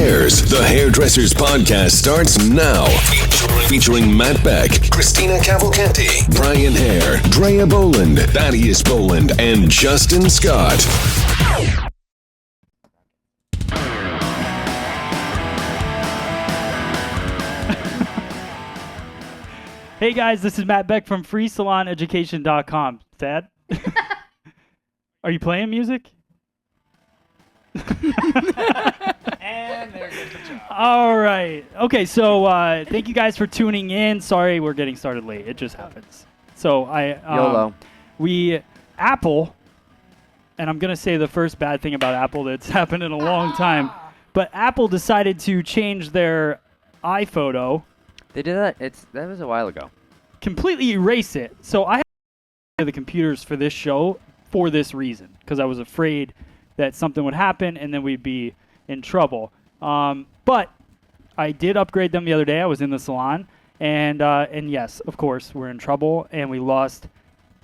Hairs, the Hairdressers Podcast starts now. Featuring Matt Beck, Christina Cavalcanti, Brian Hare, Drea Boland, Thaddeus Boland, and Justin Scott. Hey guys, this is Matt Beck from FreeSalonEducation.com. Thad? Are you playing music? And there goes the job. All right. Okay, so thank you guys for tuning in. Sorry we're getting started late. It just happens. So YOLO. Apple, and I'm going to say the first bad thing about Apple that's happened in a long time, but Apple decided to change their iPhoto, They did that. That was a while ago. completely erase it. So I had the computers for this show for this reason, because I was afraid that something would happen and then we'd be in trouble. But I did upgrade them the other day. I was in the salon, and yes, of course, we're in trouble, and we lost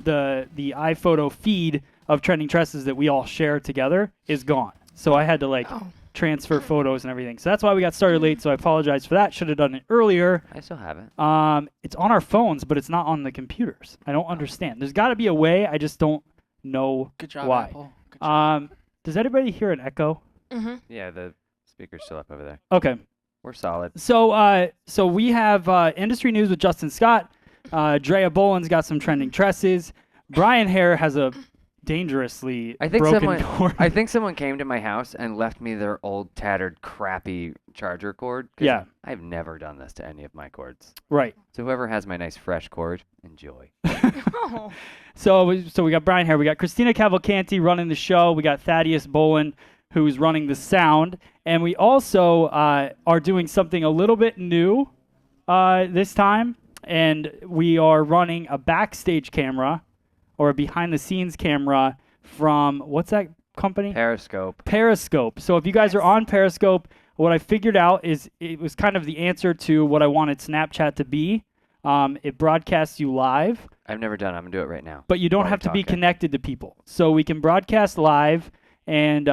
the iPhoto feed of Trending Tresses that we all share together is gone. So I had to transfer photos and everything. So that's why we got started late. So I apologize for that. Should have done it earlier. I still have it. It's on our phones, but it's not on the computers. I don't understand. There's got to be a way. I just don't know Good job, why. Apple. Good job. Does anybody hear an echo? Mm-hmm. Yeah, the speaker's still up over there. Okay. We're solid. So we have industry news with Justin Scott. Drea Boland's got some trending tresses. Brian Hare has a dangerously broken cord. I think someone came to my house and left me their old, tattered, crappy charger cord. 'Cause Yeah. I've never done this to any of my cords. Right. So whoever has my nice fresh cord, enjoy. Oh. So we got Brian Hare. We got Christina Cavalcanti running the show. We got Thaddeus Boland, who's running the sound. And we also are doing something a little bit new this time. And we are running a backstage camera or a behind-the-scenes camera from, what's that company? Periscope. Periscope. So if you guys are on Periscope, what I figured out is it was kind of the answer to what I wanted Snapchat to be. It broadcasts you live. I've never done it. I'm going to do it right now. But you don't while have to we're be talking. connected to people. So we can broadcast live and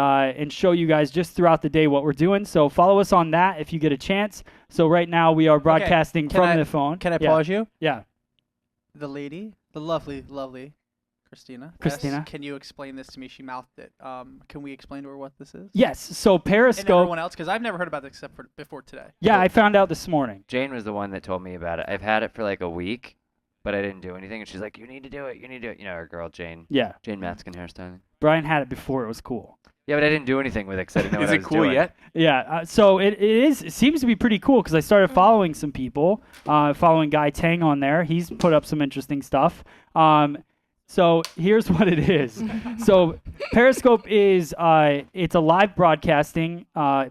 show you guys just throughout the day what we're doing. So follow us on that if you get a chance. So right now we are broadcasting from the phone. Can I Yeah. pause you? Yeah. The lady, the lovely Christina. Christina. Yes, can you explain this to me? She mouthed it. Can we explain to her what this is? Yes. So And Periscope. everyone else, because I've never heard about this except for before today. Yeah, I found out this morning. Jane was the one that told me about it. I've had it for like a week, but I didn't do anything. And she's like, you need to do it. You need to do it. You know, our girl, Jane. Yeah. Jane Matskin hairstyling. Brian had it before it was cool. Yeah, but I didn't do anything with it because I didn't know what I was doing. Yeah, so it seems to be pretty cool because I started following some people, following Guy Tang on there. He's put up some interesting stuff. So here's what it is. So Periscope is it's a live broadcasting,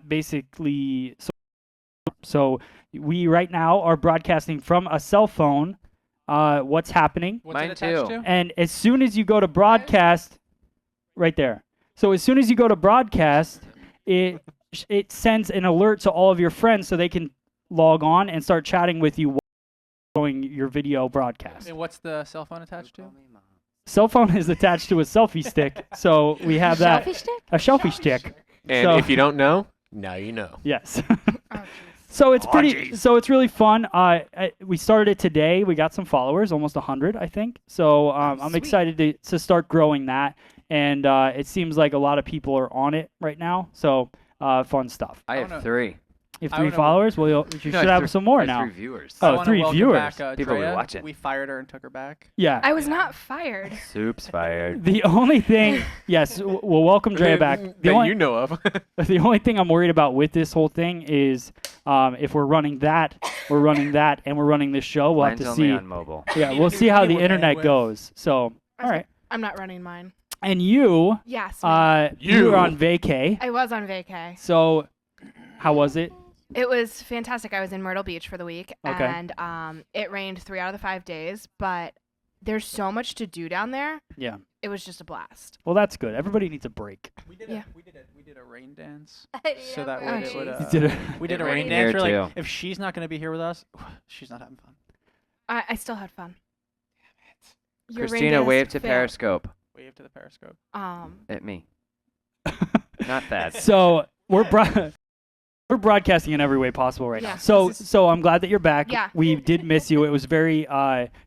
basically. So we right now are broadcasting from a cell phone. What's happening? What's Mine it attached too. to? And as soon as you go to broadcast, right there. So as soon as you go to broadcast, it sends an alert to all of your friends so they can log on and start chatting with you while showing your video broadcast. And what's the cell phone attached to? Cell phone is attached to a selfie stick, so we have that. Selfie stick? A selfie stick. And So- if you don't know, now you know. Yes. Oh, So it's pretty. So it's really fun. We started it today. We got some followers, almost 100, I think. So I'm sweet. excited to start growing that, and it seems like a lot of people are on it right now. So fun stuff. I I have wanna- 3. You have I 3 wanna- followers. Well, you No, should I have some more I now. 3 viewers. Oh, I wanna 3 welcome viewers. Back, People were Drea. watching. We fired her and took her back. Yeah. I was not fired. Soup's fired. The only thing, yes, we'll welcome Drea back. The that only, you know of. the only thing I'm worried about with this whole thing is if we're running that, and we're running this show, we'll Mine's have to only see. on mobile. Yeah, we'll see how the With internet bandwidth. goes. So, all right. I'm not running mine. And you, Yes. you were on vacay. I was on vacay. So, how was it? It was fantastic. I was in Myrtle Beach for the week, Okay. and it rained 3 out of the 5 days, but there's so much to do down there. Yeah. It was just a blast. Well, that's good. Everybody needs a break. We did Yeah. we did a rain dance. So So that way it would. You did it. We did It a rain rained dance. here, We're like, too. if she's not gonna be here with us, she's not having fun. I still had fun. Your rain Christina, dance wave to failed. Periscope. Wave to the Periscope. At me. Not that. So we're We're broadcasting in every way possible right now. Yeah. So I'm glad that you're back. Yeah. We did miss you. It was very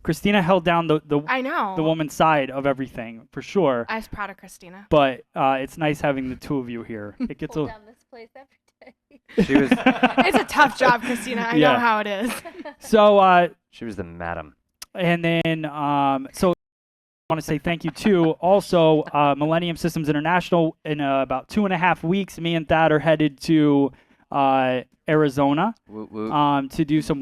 Christina held down the I know. woman's side of everything for sure. I was proud of Christina. But it's nice having the two of you here. It gets Pull a down this place every day. She was It's a tough job, Christina. I Yeah. know how it is. so she was the madam. and then so I want to say thank you to also Millennium Systems International. In about 2.5 weeks, me and Thad are headed to Arizona Woot woot. to do some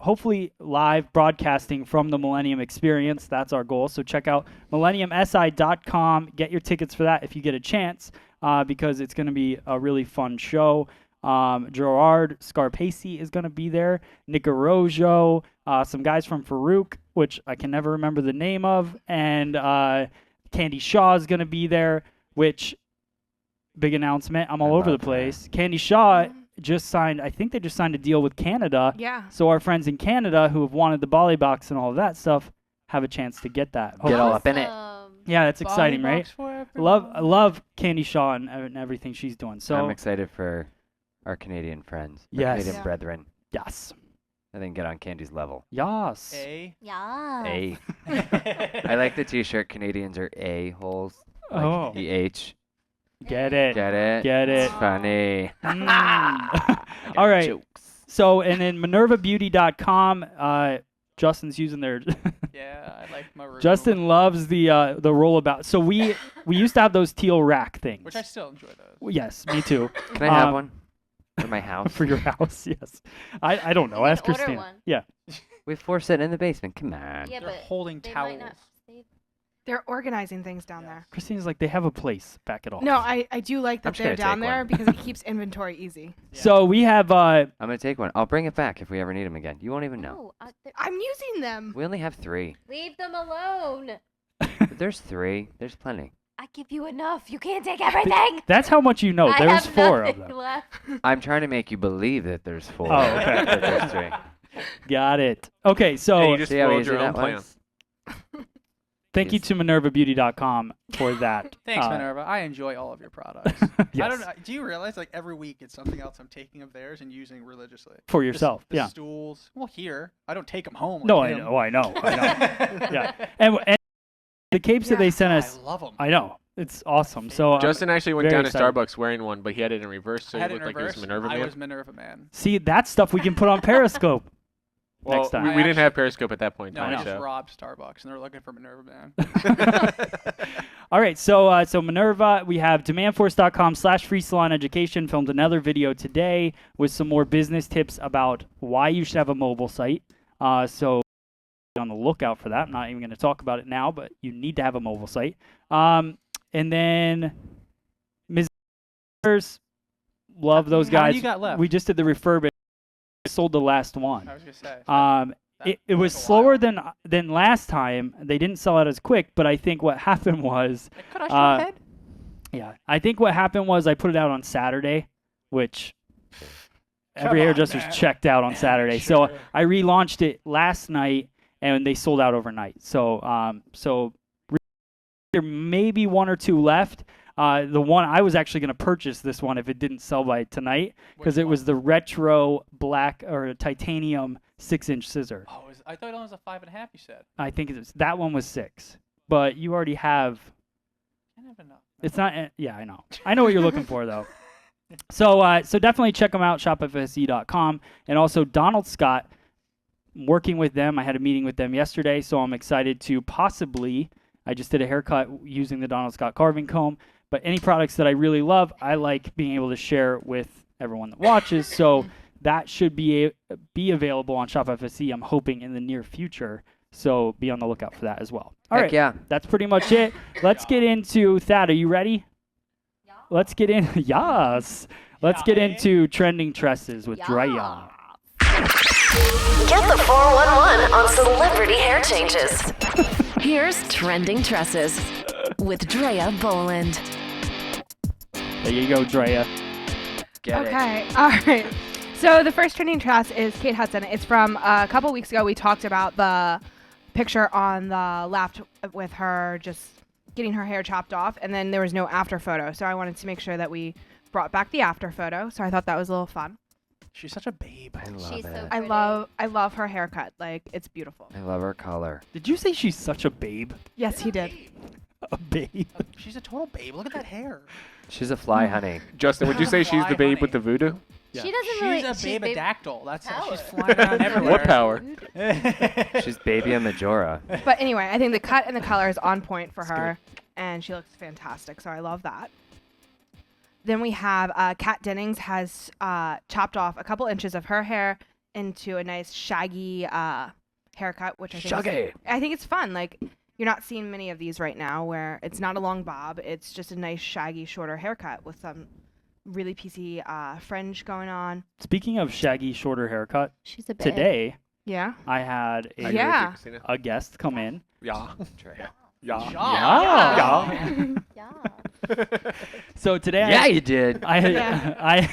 hopefully live broadcasting from the Millennium Experience. That's our goal. So check out millenniumsi.com. Get your tickets for that if you get a chance, because it's going to be a really fun show. Gerard Scarpacey is going to be there. Nick Arrojo, some guys from Farouk, which I can never remember the name of, and Candy Shaw is going to be there, which, big announcement. I'm all over the About that. place. Candy Shaw just signed, I think they just signed a deal with Canada. Yeah. So our friends in Canada who have wanted the Bali box and all of that stuff have a chance to get that. Get all up in it. Awesome. Yeah, that's exciting, Body right? box for I love Candy Shaw and everything she's doing. So I'm excited for our Canadian friends, our Yes. Canadian Yeah. brethren. yes. I think get on Candy's level. Yes. A. Yeah. A. I like the T-shirt. Canadians are a-holes. Like Oh. E-H. Get it. Get it? Get it. It's funny. Mm. I got All right. Jokes. So, and then MinervaBeauty.com, Justin's using their Yeah, I like my room. Justin loves the rollabout. So we used to have those teal rack things. Which I still enjoy those. Yes, me too. Can I have Um, one for my house? For your house, yes. I don't know. You Ask can order Christina. one. Yeah. We have 4 sitting in the basement. Come on. Yeah, They're but holding they towels. might not stay. They're organizing things down Yeah. there. Christina's like, they have a place. Back it off. No, I do like I'm that just they're gonna down take there one. because it keeps inventory easy. Yeah. So we have I'm going to take one. I'll bring it back if we ever need them again. You won't even know. No, I'm using them. We only have 3. leave them alone. But there's 3. There's plenty. I give you enough. You can't take everything. that's how much you know. I There's have 4 of nothing them. left. I'm trying to make you believe that there's 4. Oh, okay. But there's 3. Got it. Okay, so Hey, you just See how followed easy your own that plan. was? thank you to MinervaBeauty.com for that. Thanks, Minerva. I enjoy all of your products. Yes. I don't know. Do you realize like every week it's something else I'm taking of theirs and using religiously? For The s- yourself, the yeah. Stools. Well, here I don't take them home. No, like I him. know. I know. Yeah. And the capes that Yeah. they sent I us, love them. I know. It's awesome. So Justin actually went very down to excited. Starbucks wearing one, but he had it in reverse, so I he had it looked in like he reverse. was Minerva I Man. was Minerva Man. See, that's stuff we can put on Periscope Well, next time. we didn't have Periscope at that point in No, time, I just so. robbed Starbucks and they're looking for Minerva Man. All right, so Minerva, we have demandforce.com/free salon education. Filmed another video today with some more business tips about why you should have a mobile site. So be on the lookout for that. I'm not even going to talk about it now, but you need to have a mobile site. And then Ms. Love those How guys. many you got left? We just did the refurbish. Sold the last one. I was gonna say. It was took a slower while. than last time. They didn't sell out as quick, but I think what happened was, Could I show head? yeah, I think what happened was I put it out on Saturday, which every Come on, hairdresser's man. checked out on Saturday. So Sure. I relaunched it last night, and they sold out overnight. So there may be 1 or 2 left. The one I was actually going to purchase this one if it didn't sell by tonight because Which it was the retro black or titanium 6-inch scissor. Oh, I thought it was a 5.5. You said. I think that one was 6, but you already have. Can't have enough. It's not. Yeah, I know. I know what you're looking for though. So definitely check them out. shopfse.com and also Donald Scott. I'm working with them. I had a meeting with them yesterday, so I'm excited to possibly. I just did a haircut using the Donald Scott carving comb. But any products that I really love, I like being able to share with everyone that watches. So that should be available on Shop FSE, I'm hoping, in the near future. So be on the lookout for that as well. All Heck right, yeah. that's pretty much it. Let's get into Thad. Are you ready? Yeah. Let's get in. Yes. Let's get into trending tresses with Drea. Get the 411 on celebrity hair changes. Here's Trending Tresses with Drea Boland. There you go, Drea. Get it. Okay. All right. So the first trending tress is Kate Hudson. It's from a couple weeks ago. We talked about the picture on the left with her just getting her hair chopped off, and then there was no after photo. So I wanted to make sure that we brought back the after photo, so I thought that was a little fun. She's such a babe. I love She's it. so I pretty. love her haircut. Like, it's beautiful. I love her color. Did you say she's such a babe? Yes, he did. A babe. She's a total babe. Look at that hair. She's a fly, honey. Justin, would you say she's the Fly babe with the voodoo? Yeah. She doesn't She's really. a she's babe-a-dactyl. That's Power. she's flying around everywhere. What power? She's baby a Majora. But anyway, I think the cut and the color is on point for her, and she looks fantastic. So I love that. Then we have Kat Dennings has chopped off a couple inches of her hair into a nice shaggy haircut, which I think Shaggy. I think it's fun. Like, you're not seeing many of these right now where it's not a long bob. It's just a nice shaggy, shorter haircut with some really piecey fringe going on. Speaking of shaggy, shorter haircut, She's a babe. today Yeah. I had I agree with you, Yeah. Christina. a guest come in. Yeah. Drea. Yeah. Yeah. Yeah. So today Yeah, you did. I Yeah.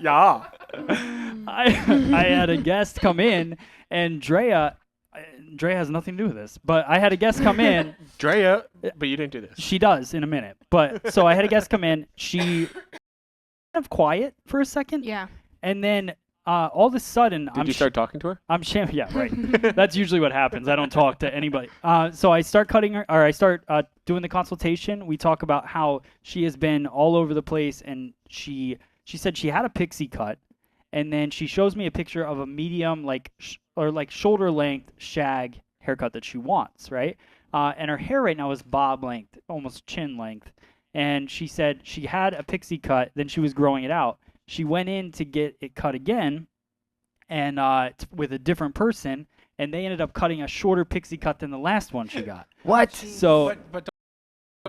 Yeah. I had a guest come in, and Drea has nothing to do with this, but I had a guest come in. Drea, but you didn't do this. She does in a minute, but so I had a guest come in. She kind of quiet for a second, Yeah. and then all of a sudden Did you start talking to her? Yeah, right. That's usually what happens. I don't talk to anybody. So I start cutting her, or I start doing the consultation. We talk about how she has been all over the place, and she said she had a pixie cut, and then she shows me a picture of a medium, like shoulder length shag haircut that she wants, right? And her hair right now is bob length, almost chin length. And she said she had a pixie cut, then she was growing it out. She went in to get it cut again, and with a different person, and they ended up cutting a shorter pixie cut than the last one she got. What? So But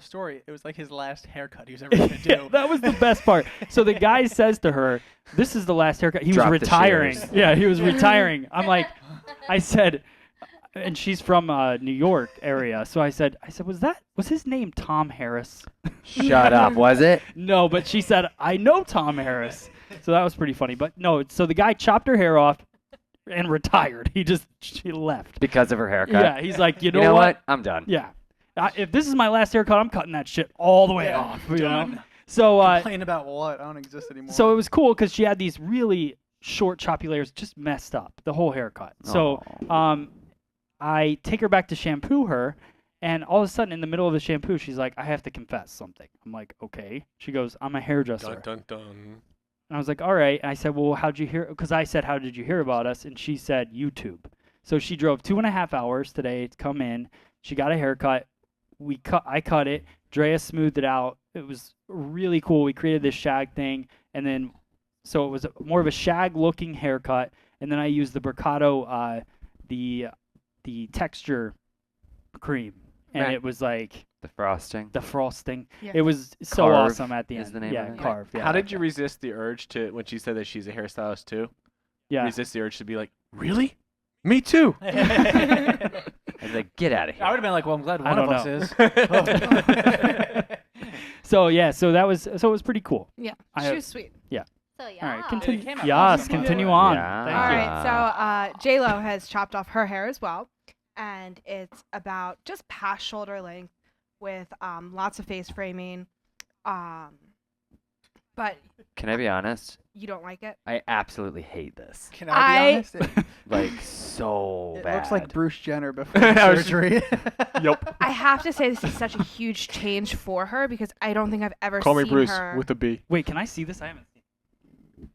story. It was like his last haircut he was ever gonna do. yeah, that was the best part. So the guy says to her, "This is the last haircut." He Drop was the retiring. shears. Yeah, he was retiring. I'm like, I said, and she's from New York area. So I said, was his name Tom Harris? Shut up. Was it? No, but she said, I know Tom Harris. So that was pretty funny. But no, so the guy chopped her hair off and retired. She left. Because of her haircut. Yeah, he's like, you know, You know what? what? I'm done. Yeah. If this is my last haircut, I'm cutting that shit all the way Yeah, off. You know? done. So, Complain about what? I don't exist anymore. so it was cool because she had these really short, choppy layers, just messed up the whole haircut. So, I take her back to shampoo her, and all of a sudden, in the middle of the shampoo, she's like, "I have to confess something." I'm like, "Okay." She goes, "I'm a hairdresser." Dun dun dun. And I was like, "All right." And I said, "Well, how'd you hear?" Because I said, "How did you hear about us?" And she said, "YouTube." So she drove 2.5 hours today to come in. She got a haircut. I cut it. Drea smoothed it out. It was really cool. We created this shag thing, and then so it was more of a shag-looking haircut. And then I used the Mercado, the texture cream, and Right. it was like The frosting. the frosting. Yeah. It was so Carve awesome at the end. is the name yeah, of it? Carve. Yeah. How did you resist the urge to, when she said that she's a hairstylist too, Yeah. resist the urge to be like, really? Me too. I was like, get out of here. I would have been like, well, I'm glad I one of don't us know. is. So yeah, so it was pretty cool. Yeah. I- She was sweet. So yeah. All right, continue. came out Yes, awesome, by the continue way. on. Yeah. Thank All you. right, so J-Lo has chopped off her hair as well, and it's about just past shoulder length with lots of face framing, but Can I be honest? you don't like it. I absolutely hate this. Can I be honest? Like, so It bad. looks like Bruce Jenner before I was- surgery. Yup. I have to say this is such a huge change for her because I don't think I've ever Call me seen Bruce her. with a B. Wait, can I see this? I haven't seen.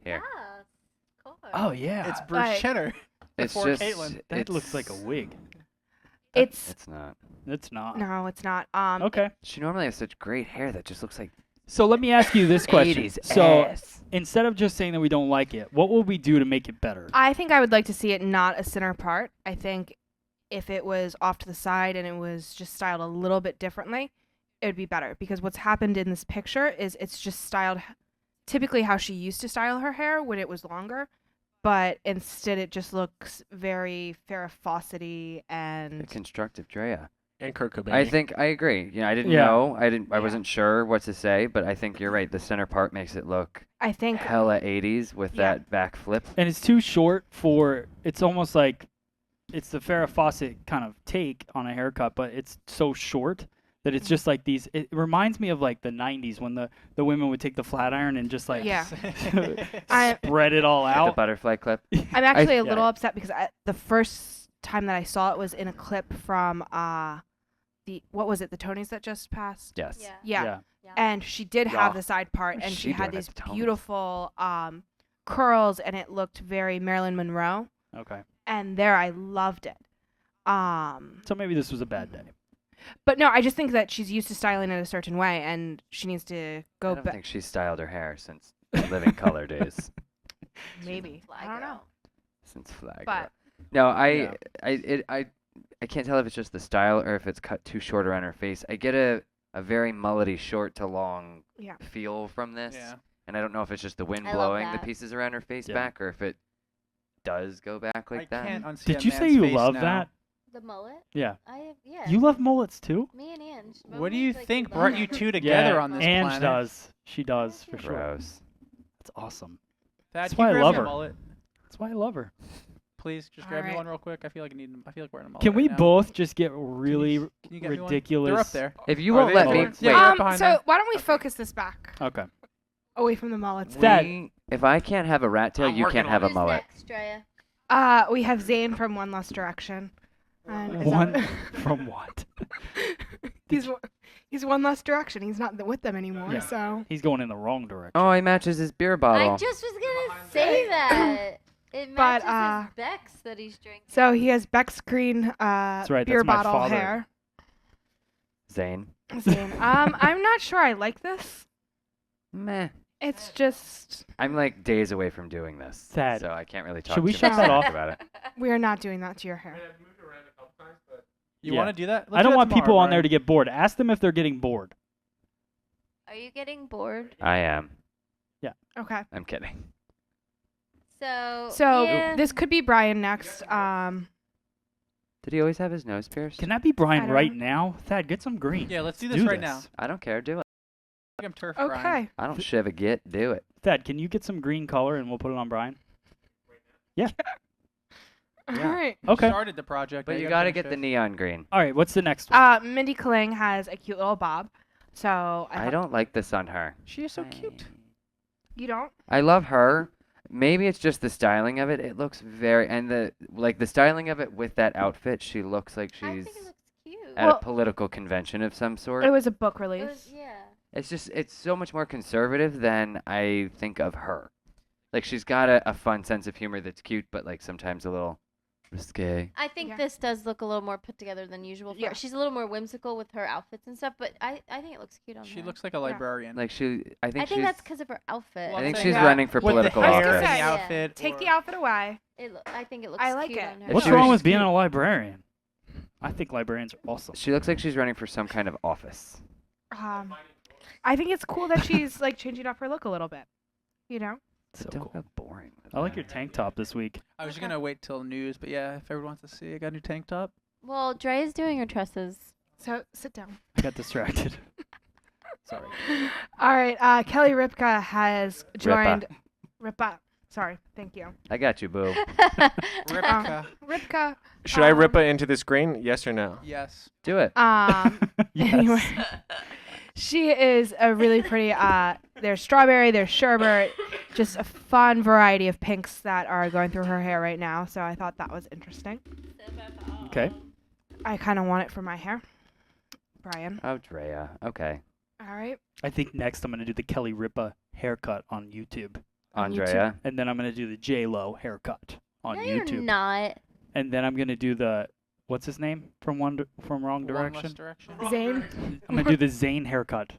Here. Yeah, of course. Oh yeah, It's Bruce Like- Jenner. It's Before just. Caitlyn. that looks like a it's- wig. It's not. It's not. no, it's not. Okay. She normally has such great hair that just looks like So let me ask you this question. 80s So ass. instead of just saying that we don't like it, what will we do to make it better? I think I would like to see it not a center part. I think if it was off to the side and it was just styled a little bit differently, it would be better. Because what's happened in this picture is it's just styled typically how she used to style her hair when it was longer, but instead it just looks very Farrah Fawcett-y and constructive Drea. And Kurt Cobain. I think I agree. You know, I didn't Yeah. know. I Yeah. wasn't sure what to say, but I think you're right. The center part makes it look I think hella 80s with Yeah. that back flip. And it's too short for. It's almost like it's the Farrah Fawcett kind of take on a haircut, but it's so short That it's just like these. It reminds me of like the '90s when the women would take the flat iron and just like Yeah. I- spread it all The out. butterfly clip. I'm actually a yeah. little upset because the first time that I saw it was in a clip from what was it? The Tonys that just passed. Yes. Yeah. Yeah. Yeah. And she did Yeah. have the side part, What's and she she had doing at these the Tonys? beautiful curls, and it looked very Marilyn Monroe. Okay. And there, I loved it. So maybe this was a bad day. But no, I just think that she's used to styling it a certain way, and she needs to I go don't back. think she's styled her hair since Living Color days. Maybe. Fly I don't know. girl. Since Flag. But No, Yeah. I can't tell if it's just the style or if it's cut too short around her face. I get a very mullety short to long Yeah. feel from this. Yeah. And I don't know if it's just the wind I love blowing the that. pieces around her face Yeah. back or if it does go back like I that. can't unsee Did a you say man's you face love now. that? The mullet. Yeah. Yeah. You love mullets too? Me and Ange. What do you Like, think love brought it. you two together Yeah, on this Ange planet? does. She does for Yeah. sure. Gross. That's awesome. Thad, That's can you why I grab love me a her. mullet? That's why I love her. Please, just grab me Alright. one real quick. I feel like we're in a mullet. Can we right now. both just get really Can you get me one? ridiculous? They're up there. If you Are won't they let me mullets? wait, Yeah, right behind So them. why don't we focus this back Okay. away from the mullets? That- if I can't have a rat tail, you can't have a Who's mullet. next, Drea? We have Zane from One Less Direction. And is that- One from what? he's One Less Direction. He's not with them anymore. Yeah. So He's going in the wrong direction. Oh, he matches his beer bottle. I just was gonna say that. It But, matches his Beck's that he's drinking. so he has Beck's green right, beer that's my bottle father. hair. Zane. Zane. I'm not sure I like this. Meh. It's just I'm like days away from doing this. Sad. So I can't really talk Should we too shut much that smack off? about it. we are not doing that to your hair. You Yeah. want to do that? I don't want people on there to get bored. Ask them if they're getting bored. Are you getting bored? I am. Okay. I'm kidding. So. So yeah. this could be Brian next. Did he always have his nose pierced? Can that be I Brian don't right know. now? Thad, get some green. Yeah, let's do this right now. I don't care. Do it. I'm turf Brian. Okay. I don't shiv a git. Do it. Thad, can you get some green color and we'll put it on Brian? All Yeah. right. Okay. Started the project. But now you gotta gotta finish get the it. neon green. All right, what's the next one? Mindy Kaling has a cute little bob. So I thought- don't like this on her. She is so cute. You don't? I love her. Maybe it's just the styling of it. It looks very the styling of it with that outfit. She looks like I she's think it looks cute. at Well- a political convention of some sort. It was a book It release. was, yeah. It's so much more conservative than I think of her. Like she's got a fun sense of humor that's cute, but like sometimes a little risque. I think Yeah. this does look a little more put together than usual. For Yeah. her. She's a little more whimsical with her outfits and stuff, but I think it looks cute on She her. looks like a librarian. Like I think she's that's because of her outfit. Well, I think I'm she's saying running for with political the hair office. and the Yeah. outfit. Take or- the outfit away. I think it looks I like cute it. on her. What's she wrong was with being a librarian? I think librarians are awesome. She looks like she's running for some kind of office. I think it's cool that she's like changing up her look a little bit. You know? So Don't cool. go boring. with I like that. your tank top this week. I was gonna wait till news, but yeah, if everyone wants to see, I got a new tank top. Well, Dre is doing her tresses. So sit down. I got distracted. Sorry. All right. Kelly Ripka has joined. Ripa. Sorry. Thank you. I got you, boo. Rebecca. Ripka. Should I rip it into this green? Yes or no? Yes. Do it. Yes. Anyway, she is a really pretty. There's strawberry, there's sherbet, just a fun variety of pinks that are going through her hair right now. So I thought that was interesting. Okay. I kind of want it for my hair. Brian. Oh, Drea. Okay. All right. I think next I'm gonna do the Kelly Ripa haircut on YouTube, On Andrea. and then I'm gonna do the J Lo haircut on No, YouTube, you're not. and then I'm gonna do the what's his name from Wrong One Direction. less direction. Zane. I'm gonna do the Zane haircut.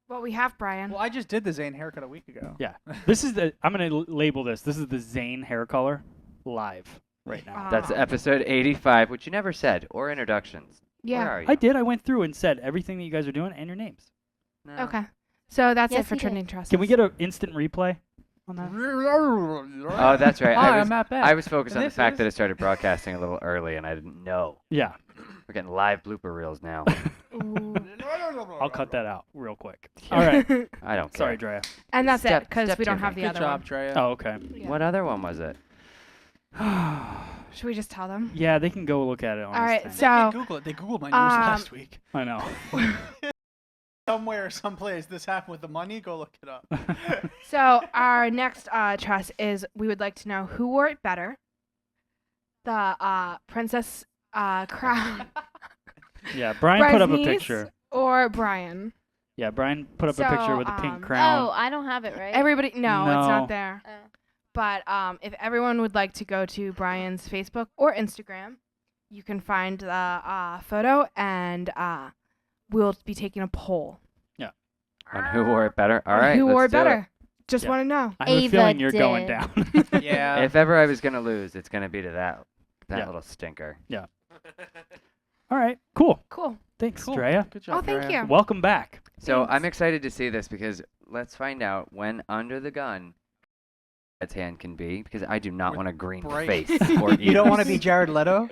Well, we have Brian. Well, I just did the Zane haircut a week ago. Yeah. This is the I'm gonna label this. This is the Zane hair color live right now. That's Ah. episode 85, which you never said, or introductions. Where Yeah. are you? I did. I went through and said everything that you guys are doing and your names. No. Okay. So that's Yes, it for he did. trending tresses. Can we get an instant replay on that? Oh, that's right. Hi, I I'm was, Matt Beck. I was focused And on the this fact is- that it started broadcasting a little early, and I didn't know. Yeah. We're getting live blooper reels now. Ooh. I'll cut that out real quick. All right. I don't care. Sorry, Drea. And that's Step- it because step we don't to have me. the Good other job, one. Drea. Oh, okay. Yeah. What other one was it? Should we just tell them? Yeah, they can go look at it on All this right, thing. so Google it. They Googled my news last week. I know. Somewhere, someplace, this happened with the money. Go look it up. So our next trust is we would like to know who wore it better. The princess crown. Yeah, Brian put up a Bryce niece picture. Or Brian. Yeah, Brian put up a picture So, with a pink Oh, crown. I don't have it right. Everybody, no, it's No. not there. Oh. But if everyone would like to go to Brian's Facebook or Instagram, you can find the photo, and we'll be taking a poll. On who wore it better? All on right. who wore it let's do better? Just Yeah. want to know. I have a Ava feeling you're going did. down. Yeah. If ever I was gonna lose, it's gonna be to that Yeah. little stinker. All right, cool. Cool. Thanks, Cool. Drea. Good job. Oh, thank Drea. you. Welcome back. So I'm Thanks. excited to see this because let's find out when under the gun its hand can be, because I do not With want a green bright- face or You don't want to be ears. Jared Leto?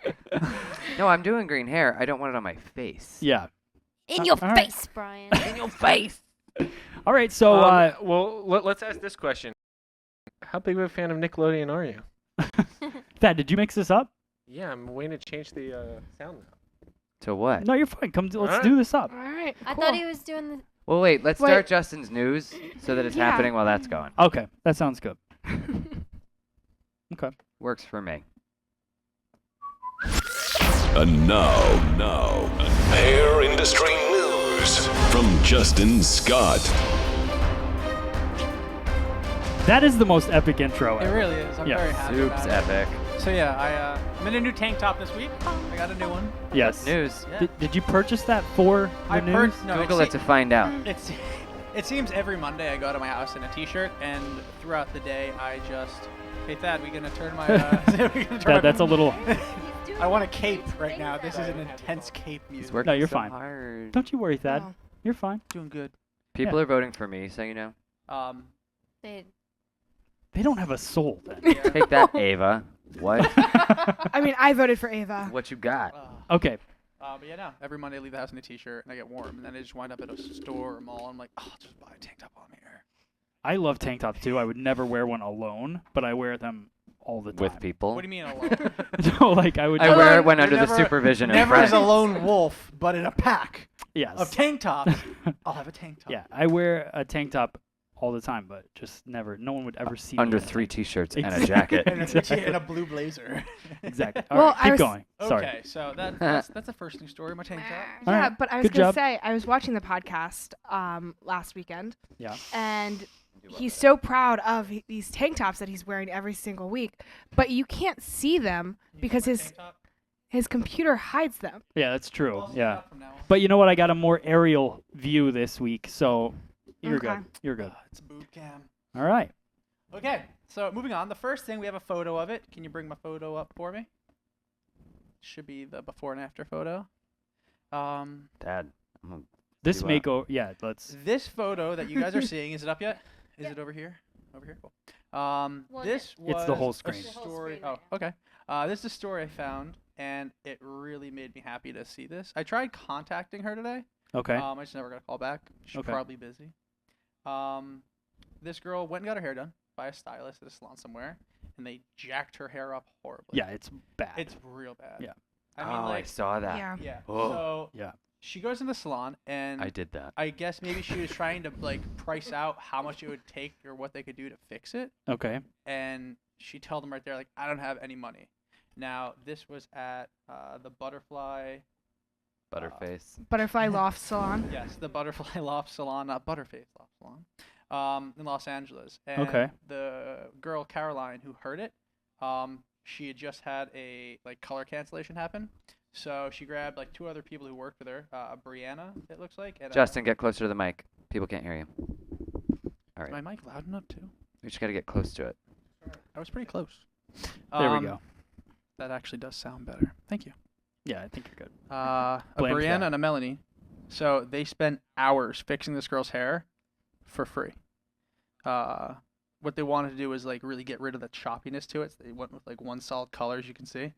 No, I'm doing green hair. I don't want it on my face. Yeah. In your all right. face, Brian. In your face. All right, so well, let's ask this question. How big of a fan of Nickelodeon are you? Thad, did you mix this up? Yeah, I'm waiting to change the sound now. To what? No, you're fine. Let's Alright. do this up. All right. I cool. thought he was doing the. Well, wait. Let's Wait. start Justin's news so that it's Yeah. happening while that's going. Okay, that sounds good. Okay. Works for me. And now, hair industry news from Justin Scott. That is the most epic intro It ever. really is. I'm Yeah. very happy Soups about it. epic. So yeah, I'm in a new tank top this week. I got a new one. Yes. News. Yeah. Did you purchase that for the I news? no, Google it to find out. It seems every Monday I go to my house in a t-shirt, and throughout the day I just, hey Thad, we gonna turn my. That's a little. I want a cape right now. This is an intense cape He's music. working No, you're so fine. hard. Don't you worry, Thad. Oh. You're fine. Doing good. People are voting for me, so you know. They, They don't have a soul then. Yeah. Take that, Ava. What? I mean, I voted for Ava. What you got? Okay. But yeah, no. Every Monday I leave the house in a t-shirt and I get warm, and then I just wind up at a store or mall. I'm like, oh, I'll just buy a tank top on here. I love tank tops too. I would never wear one alone, but I wear them all the time. With people? What do you mean alone? So like I would. I wear it Alone, when you're under the never- supervision of Never friends. as a lone wolf, but in a pack Yes. of tank tops. I'll have a tank top. Yeah, I wear a tank top all the time, but just never. No one would ever see me Under in a 3 tank- t-shirts and a Exactly. jacket. And Exactly. and a blue blazer. Exactly. All Well, right, I keep was- going. Sorry. Okay, so that's the first news story. My tank top. All Yeah, right, but I was good gonna job. say I was watching the podcast last weekend, Yeah. and he's so proud of these tank tops that he's wearing every single week, but you can't see them because his computer hides them. Yeah, that's true. Well, Yeah. from now on. But you know what? I got a more aerial view this week, so you're Okay. good. You're good. It's boot camp. All right. Okay, so moving on. The first thing, we have a photo of it. Can you bring my photo up for me? Should be the before and after photo. Dad. I'm gonna This Do makeover. Yeah. Let's. This photo that you guys are seeing, is it up yet? Is it over here? Over here? Cool. Well, This was It's the whole a screen. The whole story. screen Oh, okay. This is a story I found, and it really made me happy to see this. I tried contacting her today. Okay. I just never got a call back. She's Okay. probably busy. This girl went and got her hair done by a stylist at a salon somewhere, and they jacked her hair up horribly. Yeah, it's bad. It's real bad. Yeah. I mean, I like, saw that. Yeah. yeah. Oh. So Yeah. she goes in the salon, and I did that. I guess maybe she was trying to like price out how much it would take or what they could do to fix it, Okay. and she told them right there, like, I don't have any money. Now this was at the Butterfly. Butterface. Butterfly Loft Salon. Yes, the Butterfly Loft Salon, not Butterface Loft Salon, in Los Angeles. And Okay. the girl Caroline who heard it, she had just had a like color cancellation happen, so she grabbed like 2 other people who worked with her, Brianna, it looks like, and Justin, get closer to the mic. People can't hear you. All is right. my mic loud enough too? We just got to get close to it. I was pretty close. There we go. That actually does sound better. Thank you. Yeah, I think you're good. A Blame Brianna Thad. and a Melanie. So they spent hours fixing this girl's hair for free. What they wanted to do was like really get rid of the choppiness to it. So they went with like one solid color, as you can see.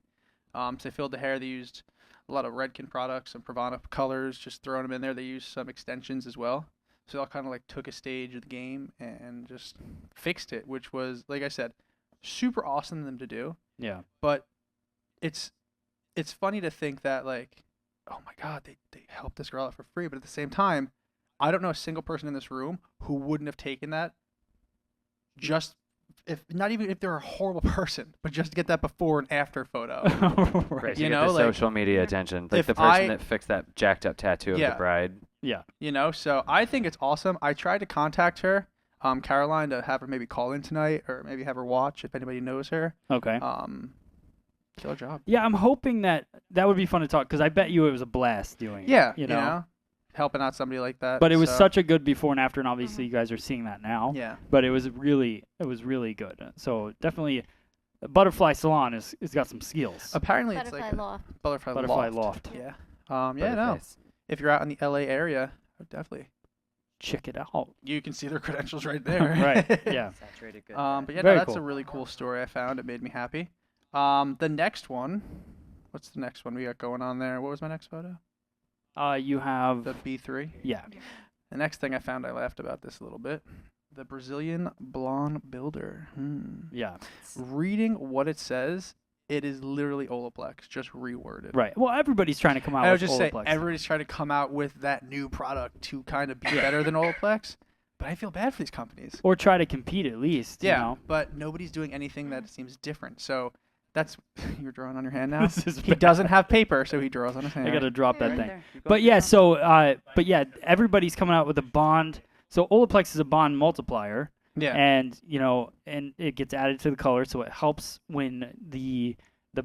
So they filled the hair. They used a lot of Redken products and Pravana colors, just throwing them in there. They used some extensions as well. So they all kind of like took a stage of the game and just fixed it, which was, like I said, super awesome of them to do. Yeah. But it's funny to think that like, oh my God, they helped this girl out for free, but at the same time, I don't know a single person in this room who wouldn't have taken that just if not even if they're a horrible person, but just to get that before and after photo. Right, You you know, know, the like, social media attention. Like if the person I- that fixed that jacked up tattoo of the Yeah. bride. Yeah. You know, so I think it's awesome. I tried to contact her, Caroline, to have her maybe call in tonight or maybe have her watch if anybody knows her. Okay. Killer job. Yeah, I'm hoping that would be fun to talk because I bet you it was a blast doing Yeah, it. You know? helping out somebody like that. But it was so, such a good before and after, and obviously you guys are seeing that now. Yeah. But it was really good. So definitely, Butterfly Salon has got some skills. Apparently it's Butterfly like loft. Butterfly Loft. Yeah. Yeah. No. Butterface. If you're out in the LA area, definitely. Check it out. You can see their credentials right there. Right. Yeah. Saturated good. But yeah, Very no, that's cool. a really cool story I found. It made me happy. The next one. What's the next one we got going on there? What was my next photo? You have The B3. yeah. The next thing I found, I laughed about this a little bit. The Brazilian blonde builder. Yeah. Reading what it says, it is literally Olaplex, just reworded. Right. Well, everybody's trying to come out I would with just say Olaplex. everybody's trying to come out with that new product to kind of be better than Olaplex, but I feel bad for these companies. or try to compete at least. Yeah, You know? but nobody's doing anything that seems different. So that's you're drawing on your hand now. This is He bad. doesn't have paper, so he draws on his hand. I gotta drop that Right thing. there. Keep But going. yeah, so but yeah, everybody's coming out with a bond. So Olaplex is a bond multiplier, Yeah. and and it gets added to the color, so it helps when the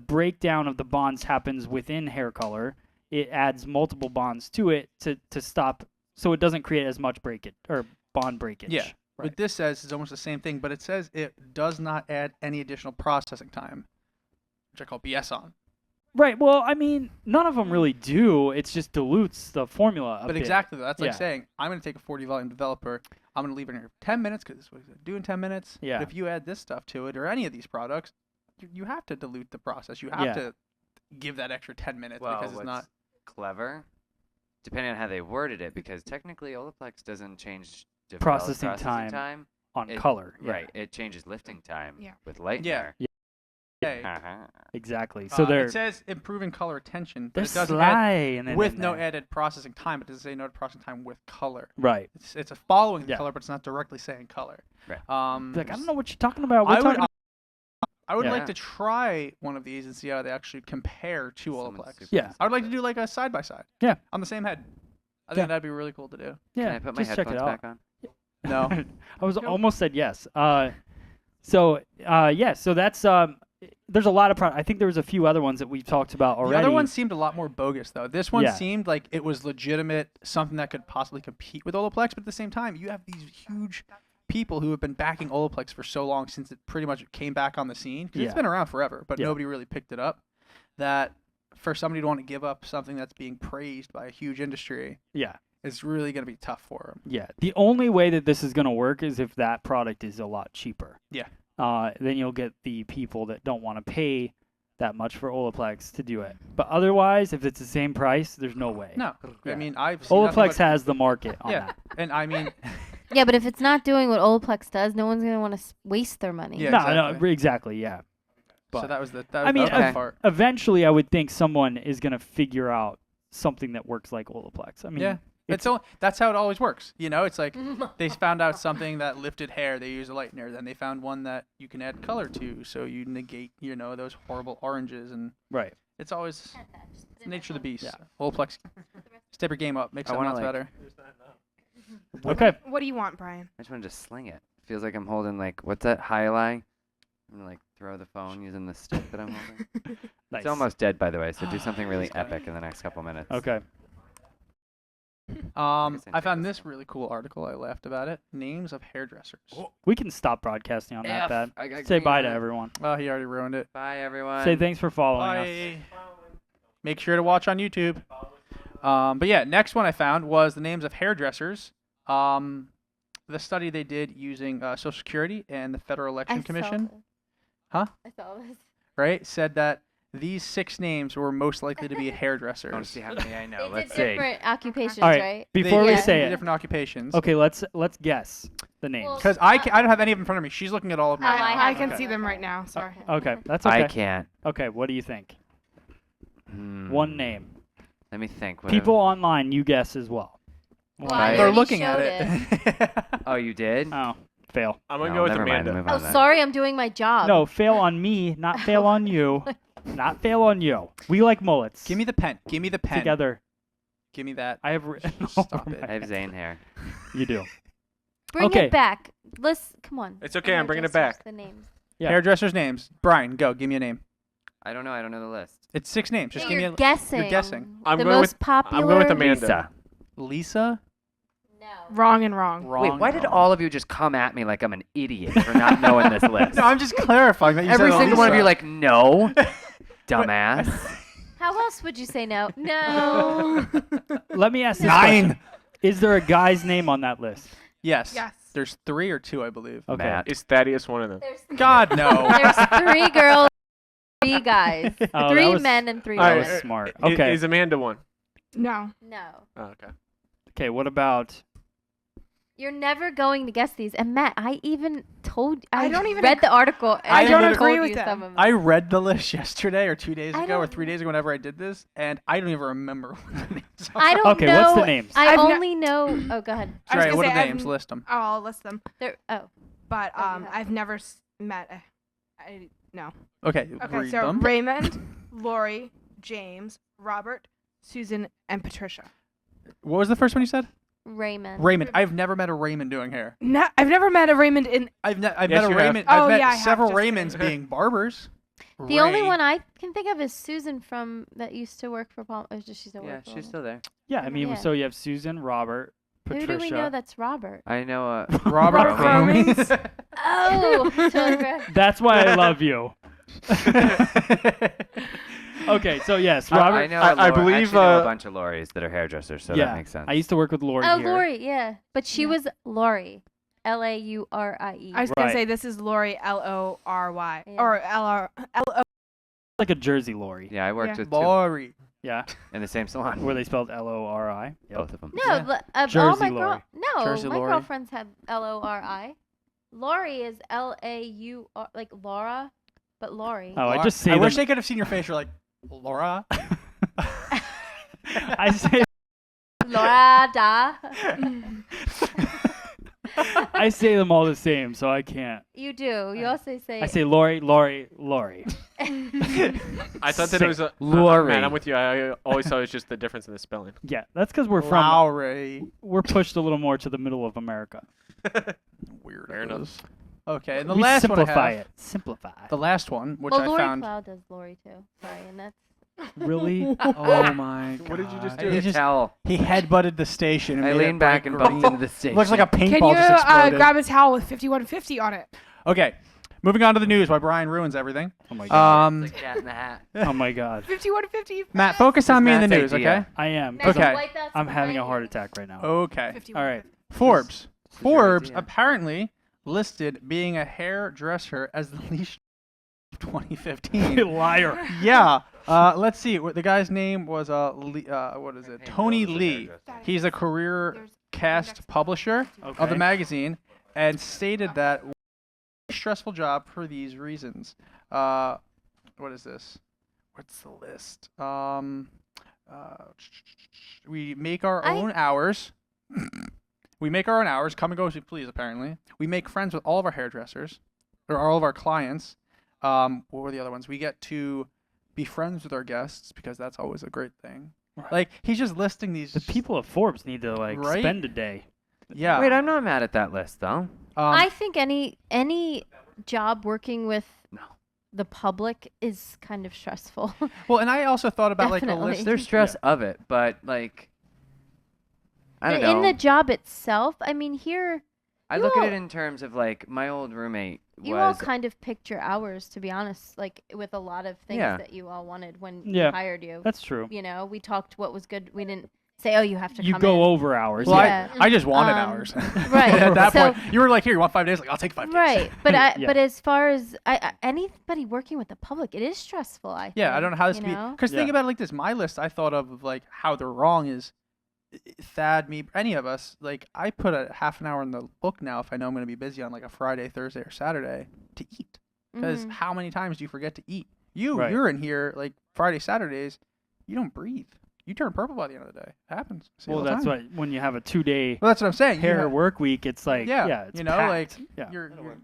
breakdown of the bonds happens within hair color. It adds multiple bonds to it to stop, so it doesn't create as much breakage or bond breakage. Yeah. Right. What this says is almost the same thing, but it says it does not add any additional processing time, which I call BS on. Right. Well, I mean, none of them really do. It just dilutes the formula a But bit. exactly, that's like Yeah. saying, I'm going to take a 40 volume developer, I'm going to leave it in here for 10 minutes because this is what it's going to do in 10 minutes. Yeah. But if you add this stuff to it or any of these products, you have to dilute the process. You have Yeah. to give that extra 10 minutes Well, because it's what's not. clever, depending on how they worded it, because technically Olaplex doesn't change Processing time. On It- color. Yeah. Right. It changes lifting time Yeah. with light Yeah. there. Okay. Exactly. So they're It says improving color retention, but they're it doesn't sly add and then with in no there. added processing time. It doesn't say no processing time with color. Right. It's a following the Yeah. color, but it's not directly saying color. Right. Like I don't know what you're talking about. We're I would, talking I would Yeah. like to try one of these and see how they actually compare to Someone's Olaplex. super Yeah. I would like to do like a side by side. Yeah. On the same head. I Yeah. think that'd be really cool to do. yeah. Can I put my just check it headphones out. back on? No. I was almost said yes. So that's there's a lot of I think there was a few other ones that we've talked about already. The other one seemed a lot more bogus though. This one Yeah. seemed like it was legitimate, something that could possibly compete with Olaplex, but at the same time, you have these huge people who have been backing Olaplex for so long since it pretty much came back on the scene. 'Cause Yeah. It's been around forever, but Yeah. nobody really picked it up. That for somebody to want to give up something that's being praised by a huge industry Yeah. is really going to be tough for them. Yeah. The only way that this is going to work is if that product is a lot cheaper. Yeah. Then you'll get the people that don't want to pay that much for Olaplex to do it. But otherwise, if it's the same price, there's no way. No, Yeah. I mean I've seen nothing Olaplex but- has the market on yeah, that. and I mean Yeah, but if it's not doing what Olaplex does, no one's gonna want to waste their money. Yeah. No, exactly. exactly, yeah. so But that was the I mean, that was the okay. part. eventually, I would think someone is going to figure out something that works like Olaplex. I mean, Yeah. That's how it always works. You know, it's like they found out something that lifted hair. They use a lightener. Then they found one that you can add color to, so you negate, those horrible oranges. And right. it's always the nature of the beast. Yeah. Olaplex, step your game up. Make I something wanna, else like- better. Okay. What do you want, Brian? I just want to just sling it. Feels like I'm holding like what's that highlight? I'm gonna like throw the phone using the stick that I'm holding. Nice. It's almost dead, by the way. So do something really epic in the next couple minutes. Okay. I found this really cool article. I laughed about it. Names of hairdressers. We can stop broadcasting on that F, bad. I got Say green bye to on it. everyone. Oh, he already ruined it. Bye everyone. Say thanks for following us. Bye. Make sure to watch on YouTube. But yeah, next one I found was the names of hairdressers. The study they did using Social Security and the Federal Election Commission, Huh? I saw this. right, said that these 6 names were most likely to be I want hairdressers. to see how many I know. They Let's did see. different occupations, All right. right? Before They we did say it, different occupations. okay, let's guess the names. Well, Because I don't have any of them in front of me. She's looking at all of them. Oh, right I now. have I can Okay. see them right now. Sorry. Okay, that's okay. I can't. Okay, what do you think? One name. Let me think. What People online, you guess as well. Well, I They're already looking at showed it. Oh, you did? Oh, fail. I'm gonna No, go with never mind, Amanda. move Oh, on then. sorry, I'm doing my job. No, fail on me, not fail on you. Not fail on you. We like mullets. Give me the pen. Give me the pen. Together. Give me that. I have. Stop it. I have Zane hair. You do. Bring Okay. it back. Let's come on. It's okay, I'm bringing it Hairdressers, back. The names. Yeah. Hairdressers' names. Brian, go. Give me a name. I don't know. I don't know the list. It's 6 names. Just Yeah, give me you're a. guessing. You're guessing. I'm the going most with- popular. I'm going with Amanda. Lisa. Lisa. No. Wrong and wrong. Wrong. Wait, why did all of you just come at me like I'm an idiot for not knowing this list? No, I'm just clarifying that you Every said single one of Lisa. you like, no, dumbass. How else would you say no? No. Let me ask this 9. question. Is there a guy's name on that list? Yes. Yes. There's 3 or 2, I believe. Okay. Matt. Is Thaddeus one of them? There's God no. there's 3 girls, 3 guys, Oh, that 3 was- men and 3 That women. was smart. I- Okay. Is Amanda one? No. No. Oh, okay. Okay, what about... You're never going to guess these. And Matt, I even told I don't even read the article. And I don't told agree you with them. some of them. I read the list yesterday or 2 days I ago or don't- 3 days ago whenever I did this, and I don't even remember what the names are. I don't Okay, know. what's the names? I I've ne- only know. Oh, go ahead. I was Trey, gonna what say, are the I've names? n- List them. Oh, I'll list them. There. Oh. But Oh, you have. I've never met. No. Okay, Okay, read so them. Raymond, Lori, James, Robert, Susan, and Patricia. What was the first one you said? Raymond. Raymond. I've never met a Raymond doing hair. No, I've never met a Raymond in. I've Yes, met a you have. Raymond. Oh, I've met yeah, I have, several just Raymonds being barbers. The only Ray. one I can think of is Susan from that used to work for Palm. Or does she still Yeah, work for she's Palm? still there. Yeah, I mean, Yeah. so you have Susan, Robert, Patricia. Who do we know that's Robert? I know. Robert Cromings. Cromings. Oh, totally correct. That's why I love you. Okay, so yes, Robert. I know. I I believe, actually know a uh, bunch of Loris that are hairdressers, so yeah, that makes sense. I used to work with Lori Oh, here. Lori, yeah. But she Yeah. was Lori. Laurie. I was gonna Right. say this is Lori Lory Yeah. or LR. Like a Jersey Lori. yeah, I worked Yeah. with two Lori. Yeah, in the same salon. where they spelled Lori. Yep. Both of them. No, Yeah. all Jersey my Lori. No, Jersey my Lori. girlfriends had Lori. Lori is Laur, like Laura, but Lori. Oh, I Laura. just say I them. wish they could have seen your face. You're like, Laura. I say Laura da. I say them all the same, so I can't. You do. You also say. I say Lori. I thought that it was a Lori. Man, I'm with you. I always thought it was just the difference in the spelling. Yeah, that's because we're from. Lowry. We're pushed a little more to the middle of America. Weird. Fair enough. Okay, and the We last one I simplify have, it. Simplify. the last one, which well, I Lori found. Cloud does Lori too. Sorry, and that's. Really? Oh my god. What did you just I do? He can just tell. he headbutted the station. And I made leaned it back bright and bumped green. into the station. Looks like a Can paintball you just exploded. grab a towel with 5150 on it? Okay, moving on to the news. Why Brian ruins everything. Oh my god. It's like Cat in the Hat. Oh my god. 5150. Matt, focus on me in the Matt's news, idea. okay? I am. There's a Okay. White House I'm having a behind heart you. attack right now. Okay. 5150. All right. Forbes. your Forbes idea. apparently listed being a hairdresser as the least of 2015. Liar. Yeah. Let's see. The guy's name was what is it? Tony Lee. He's a career cast publisher of the Okay. magazine, and stated that stressful job for these reasons. What is this? What's the list? We make our own hours. We make our own hours. Come and go as we please. Apparently, we make friends with all of our hairdressers or all of our clients. What were the other ones? We get to be friends with our guests because that's always a great thing. Right. Like he's just listing these. The people at Forbes need to like Right? spend a day. Yeah. Wait, I'm not mad at that list though. I think any job working with No. the public is kind of stressful. well, and I also thought about like a Definitely. list. There's stress of it, but like, I don't know. In the job itself, I mean, here I you look at all- it in terms of like my old roommate you all was. kind of picked your hours, to be honest, like with a lot of things Yeah. that you all wanted when Yeah. we hired you. That's true. You know, we talked what was good. We didn't say, oh, you have to You come go in. over hours. Well, Yeah. I just wanted Um, hours. right. At that So- point, you were like, "Here, you want 5 days?" Like, I'll take 5 days. Right, but Yeah. but as far as anybody working with the public, it is stressful. I Yeah, think, I don't know how this you be. know? Because think Yeah. about it like this. My list I thought of like how they're wrong is Thad, me, any of us. Like I put a half an hour in the book now if I know I'm going to be busy on like a Friday, Thursday, or Saturday to eat. Because Mhm. how many times do you forget to eat? You're Right. in here like Friday, Saturdays. you don't breathe. You turn purple by the end of the day. It happens. See it Well, all the that's time. why when you have a 2-day Well, that's what I'm saying. hair work week, it's like it's you know, packed. like yeah.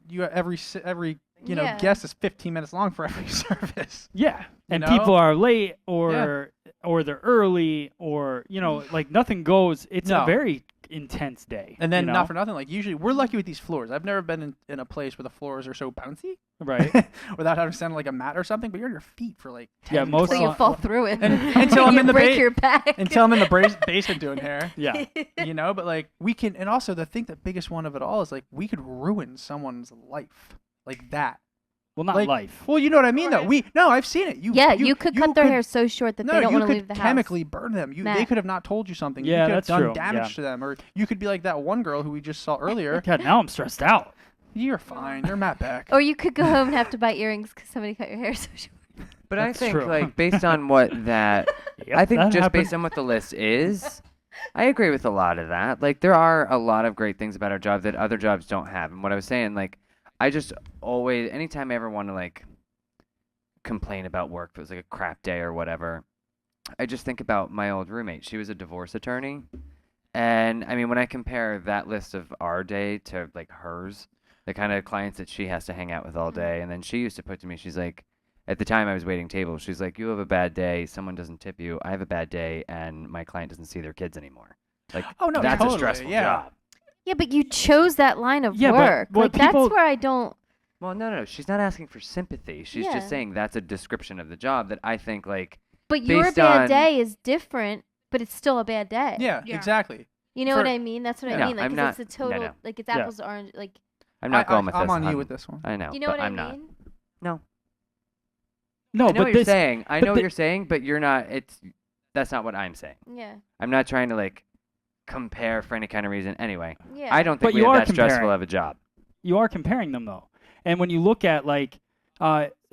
you every Yeah. guest is 15 minutes long for every service. Yeah, and know? people are late or they're early or like nothing goes. It's No. a very intense day. And then you know? not for nothing, like usually we're lucky with these floors. I've never been in a place where the floors are so bouncy, right. without having to stand on like a mat or something. But you're on your feet for like 10, Yeah, most So you fall through it. Until I'm you in the break your back. until I'm in the basement doing hair. Yeah, But like we can, and also the biggest one of it all is like we could ruin someone's life like that. well, not Like, life. Well, you know what I mean, though. I've seen it. You could cut their hair so short that they don't want to leave the you could house. chemically burn them. They Matt. could have not told you something. Yeah, you could that's have done true. damage Yeah. to them, or you could be like that one girl who we just saw earlier. God, now I'm stressed out. You're fine. You're Matt Beck. Or you could go home and have to buy earrings because somebody cut your hair so short. But That's I think true. like based on what that Yep, I think that just happened. based on what the list is, I agree with a lot of that. Like there are a lot of great things about our job that other jobs don't have. And what I was saying, like I just always anytime I ever want to like complain about work, if it was like a crap day or whatever, I just think about my old roommate. She was a divorce attorney. And I mean when I compare that list of our day to like hers, the kind of clients that she has to hang out with all day, and then she used to put to me, she's like, at the time I was waiting tables, she's like, you have a bad day, someone doesn't tip you, I have a bad day, and my client doesn't see their kids anymore. Like, Oh, no, that's totally, a stressful yeah. job. Yeah, but you chose that line of Yeah, but work. what Like people- that's where I don't. Well, no, she's not asking for sympathy. She's Yeah. just saying that's a description of the job that I think, like, But your based bad on- day is different, but it's still a bad day. Yeah, Yeah. exactly. You know For- what I mean? That's what No, I mean. Like, I'm 'cause not- it's a total. no. Like it's Yeah. apples to orange. Like, I'm not going with this. I'm on you with this one. I know, you know but what I I'm mean? not. No. No, I know but what this you're saying. I but know what the- you're saying, but you're not. That's not what I'm saying. Yeah. I'm not trying to, like, compare for any kind of reason. Anyway, Yeah. I don't But think we you have are that stressful comparing. of a job. you are comparing them though. And when you look at like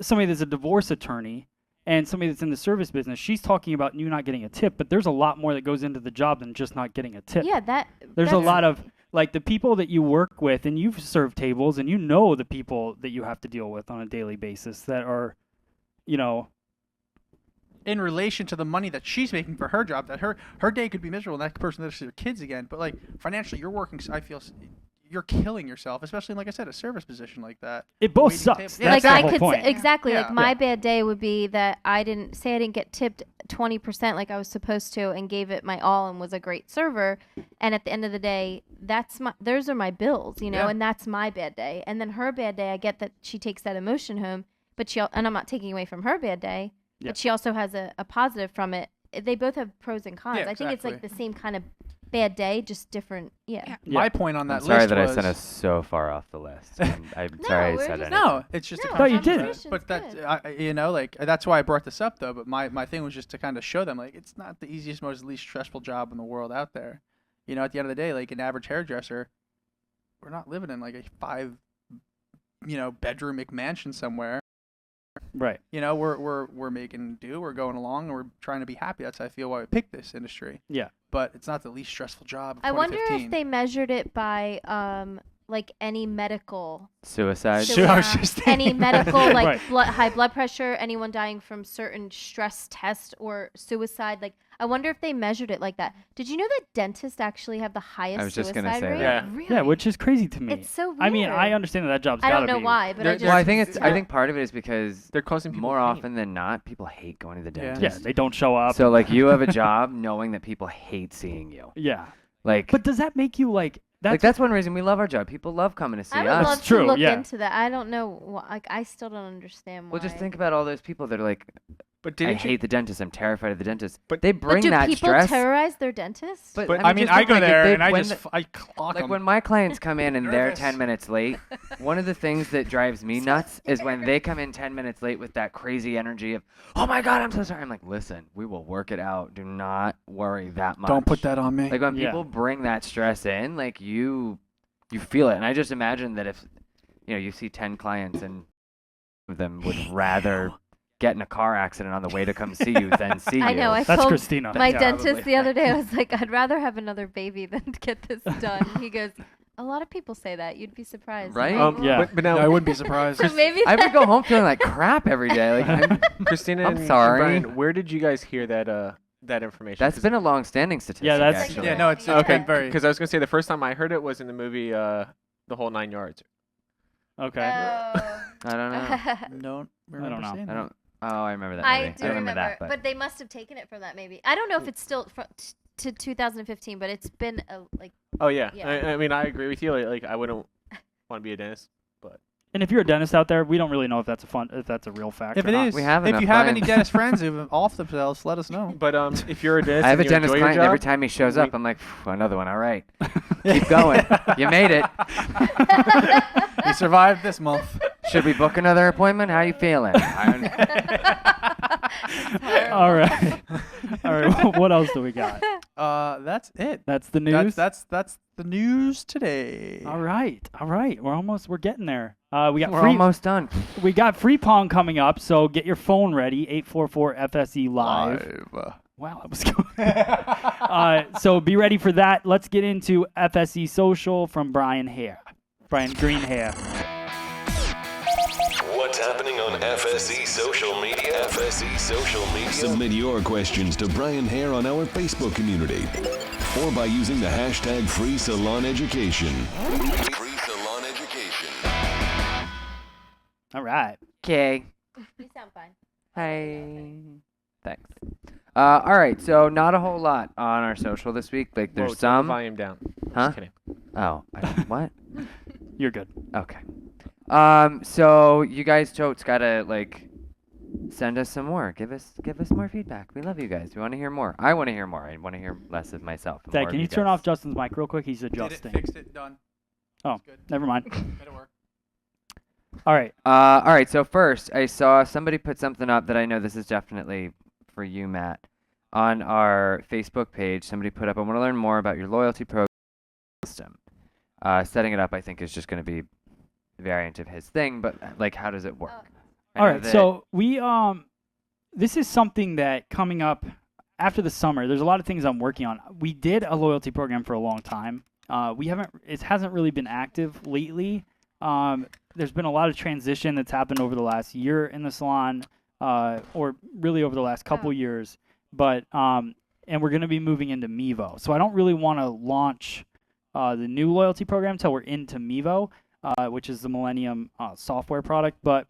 somebody that's a divorce attorney and somebody that's in the service business, she's talking about you not getting a tip, but there's a lot more that goes into the job than just not getting a tip. Yeah. That. There's a that's- lot of like the people that you work with, and you've served tables, and you know the people that you have to deal with on a daily basis that are, In relation to the money that she's making for her job, that her day could be miserable, and that person doesn't see their kids again. But like financially, you're working. I feel you're killing yourself, especially like I said, a service position like that. it both Waiting sucks. tables. That's like the I whole could point. exactly Yeah. like my Yeah. bad day would be that I didn't get tipped 20% like I was supposed to and gave it my all and was a great server, and at the end of the day those are my bills, Yeah. and that's my bad day. And then her bad day, I get that she takes that emotion home, but and I'm not taking away from her bad day, Yeah. but she also has a positive from it. They both have pros and cons. Yeah, I think it's like exactly. the same kind of bad day, just different. Yeah. Yeah. My point on that I'm sorry list that was I sent us so far off the list. And I'm sorry I we're said just- anything. no, it's just No, a No, you conversation. didn't. But that Conversation's like that's why I brought this up though. But my thing was just to kind of show them like it's not the easiest, most least stressful job in the world out there. At the end of the day, like an average hairdresser, we're not living in like a 5 bedroom McMansion somewhere. Right. We're making do. We're going along, and we're trying to be happy. That's how I feel why we picked this industry. Yeah. But it's not the least stressful job. Of I wonder 2015. if they measured it by like any medical Suicide. Sure, I was just any thinking that. medical like Right. high blood pressure, anyone dying from certain stress test or suicide. Like I wonder if they measured it like that. Did you know that dentists actually have the highest I was just gonna suicide say rate? that. Really? Yeah, which is crazy to me. It's so weird. I mean, I understand that job's I gotta don't know be. why, but They're- I just Well, I think Yeah. I think part of it is because They're causing people more pain. often than not, people hate going to the Yeah. dentist. Yeah, they don't show up. So like you have a job knowing that people hate seeing you. Yeah. Like But does that make you like that's one reason we love our job. People love coming to see I would us. love true, to look yeah. into that. I don't know. Like I still don't understand why. Well, just think about all those people that are like, But I didn't you? hate the dentist. I'm terrified of the dentist. But- they But bring do that people stress. terrorize their dentists? But just I think, go like, if there they- and I when just I clock like them. when my clients come in and they're Nervous. 10 minutes late, one of the things that drives me nuts is when they come in 10 minutes late with that crazy energy of, oh my God, I'm so sorry. I'm like, listen, we will work it out. Do not worry that much. Don't put that on me. Like when Yeah. people bring that stress in, like you feel it. And I just imagine that if, you see 10 clients and of them would rather get in a car accident on the way to come see you than see you. I know. I That's told Christina. my Yeah, dentist probably. the other day, I was like, I'd rather have another baby than get this done. He goes, A lot of people say that. You'd be surprised. Right? Yeah. But now, I wouldn't be surprised. So maybe I would go home feeling like crap every day. Like, Christina I'm and sorry. Brian, where did you guys hear that information? that's been a long-standing statistic. Yeah, that's- actually. Yeah, no, it's okay. been very. Because I was gonna say the first time I heard it was in the movie The Whole 9 Yards. Okay. I don't know. Don't remember know. seeing I that. don't. Oh, I remember that. I movie. do I remember, that, but they must have taken it from that maybe. I don't know if it's still to 2015, but it's been like. Oh yeah. Yeah. I mean, I agree with you. Like I wouldn't want to be a dentist, but And if you're a dentist out there, we don't really know if that's a real fact. If or it not. is, We have if enough you have clients. any dentist friends who've off themselves, let us know. but if you're a dentist, I have a and you dentist enjoy your client, and every job, time he shows up, I'm like, another one. All right, keep going. You made it. We survived this month. Should we book another appointment? How you feeling? All right. All right. What else do we got? That's it. That's the news. That's the news today. All right. All right. We're getting there. We got We're free. almost done. We got free pong coming up, so get your phone ready. 844 FSE live. Wow, that was good. So be ready for that. Let's get into FSE Social from Brian Green Hair. What's happening on FSE social media? FSE social media. Submit your questions to Brian Hare on our Facebook community or by using the hashtag #FreeSalonEducation. Free Salon Education. All right. Okay. You sound fine. Hey. Thanks. All right. So not a whole lot on our social this week. Like there's Whoa, turn the some. volume down. Huh? Just kidding. Oh. What? You're good. Okay. So you guys totes gotta send us some more. Give us more feedback. We love you guys. We want to hear more. I want to hear more. I want to hear less of myself. and Dad, more of can you you turn guys. off Justin's mic real quick? He's Did it, adjusting. fixed it, done. Oh, It's good. never mind. Better work. All right. All right. So first, I saw somebody put something up that I know this is definitely for you, Matt, on our Facebook page. Somebody put up, I want to learn more about your loyalty program system. Setting it up, I think, is just going to be a variant of his thing, but how does it work? I All know right. that- So we this is something that coming up after the summer. There's a lot of things I'm working on. We did a loyalty program for a long time. It hasn't really been active lately. There's been a lot of transition that's happened over the last year in the salon, or really over the last couple years. But and we're going to be moving into Mevo. So I don't really want to launch the new loyalty program until we're into Mevo, which is the Millennium software product. But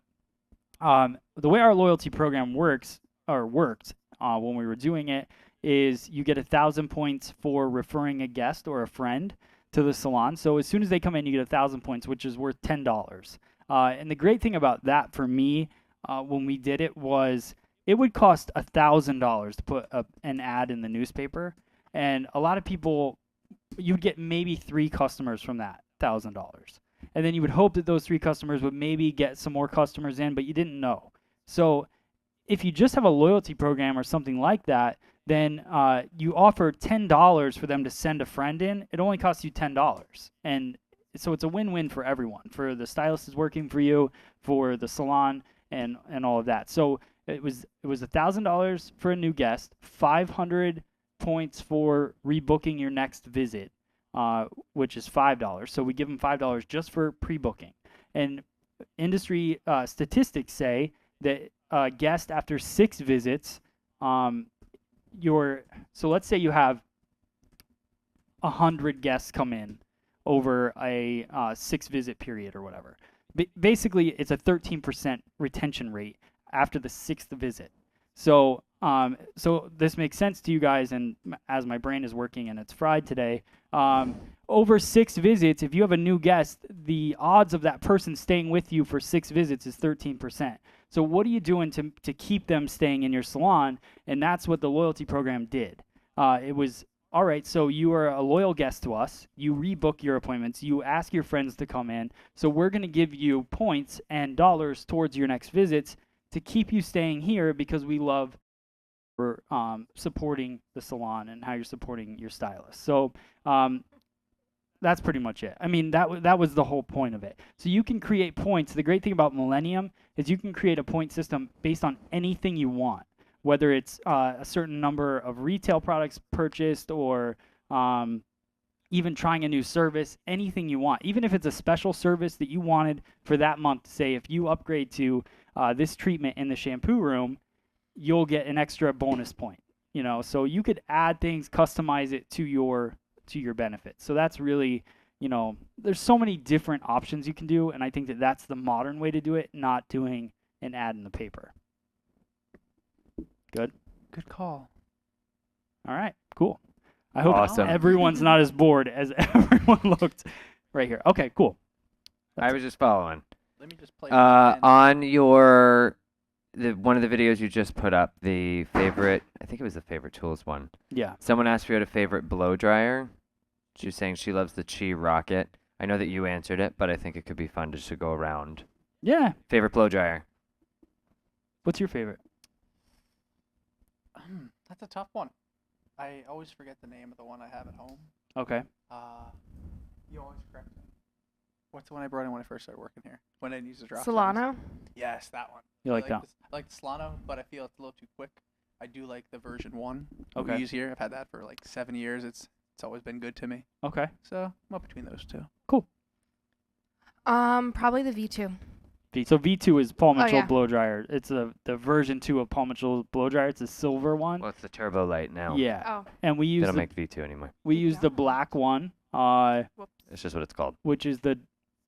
the way our loyalty program worked when we were doing it is you get 1,000 points for referring a guest or a friend to the salon. So as soon as they come in, you get 1,000 points, which is worth $10. And the great thing about that for me, when we did it, was it would cost $1,000 to put an ad in the newspaper, and a lot of people, you'd get maybe 3 customers from that $1,000, and then you would hope that those 3 customers would maybe get some more customers in, but you didn't know. So if you just have a loyalty program or something like that, then you offer $10 for them to send a friend in. It only costs you $10, and so it's a win-win for everyone. For the stylist is working for you, for the salon, and all of that. So it was $1,000 for a new guest, 500 points for rebooking your next visit, which is $5. So we give them $5 just for pre-booking. And industry statistics say that a guest after 6 visits, so let's say you have 100 guests come in over a 6-visit period or whatever. Basically, it's a 13% retention rate after the 6th visit. So this makes sense to you guys, and as my brain is working and it's fried today, over 6 visits, if you have a new guest, the odds of that person staying with you for 6 visits is 13%. So what are you doing to keep them staying in your salon? And that's what the loyalty program did. It was, all right, so you are a loyal guest to us. You rebook your appointments. You ask your friends to come in. So we're going to give you points and dollars towards your next visits to keep you staying here, because we love supporting the salon and how you're supporting your stylist. So that's pretty much it. I mean, that was the whole point of it. So you can create points. The great thing about Millennium is you can create a point system based on anything you want, whether it's a certain number of retail products purchased or even trying a new service, anything you want. Even if it's a special service that you wanted for that month, say if you upgrade to this treatment in the shampoo room, you'll get an extra bonus point. So you could add things, customize it to your benefit. So that's really, there's so many different options you can do, and I think that that's the modern way to do it, not doing an ad in the paper. Good call. All right, cool. I hope Awesome. everyone's not as bored as everyone looked right here. Okay, cool. I was just following. Let me just play. On one of the videos you just put up, the favorite, I think it was the favorite tools one. Yeah. Someone asked if you had a favorite blow dryer. She was saying she loves the Chi Rocket. I know that you answered it, but I think it could be fun just to go around. Yeah. Favorite blow dryer? What's your favorite? That's a tough one. I always forget the name of the one I have at home. Okay. You always correct me. What's the one I brought in when I first started working here? When I used to drop Solano. Yes, that one. You like that? I like the Solano, but I feel it's a little too quick. I do like the version 1 Okay. we use here. I've had that for like 7 years. It's always been good to me. Okay. So I'm up between those two. Cool. Probably the V2. So V2 is Paul Mitchell yeah. blow dryer. It's the version 2 of Paul Mitchell blow dryer. It's a silver one. Well, it's the Turbo Light now. Yeah. Oh. And we They use don't the, make V2 anymore. we use the black one, It's just what it's called. which is the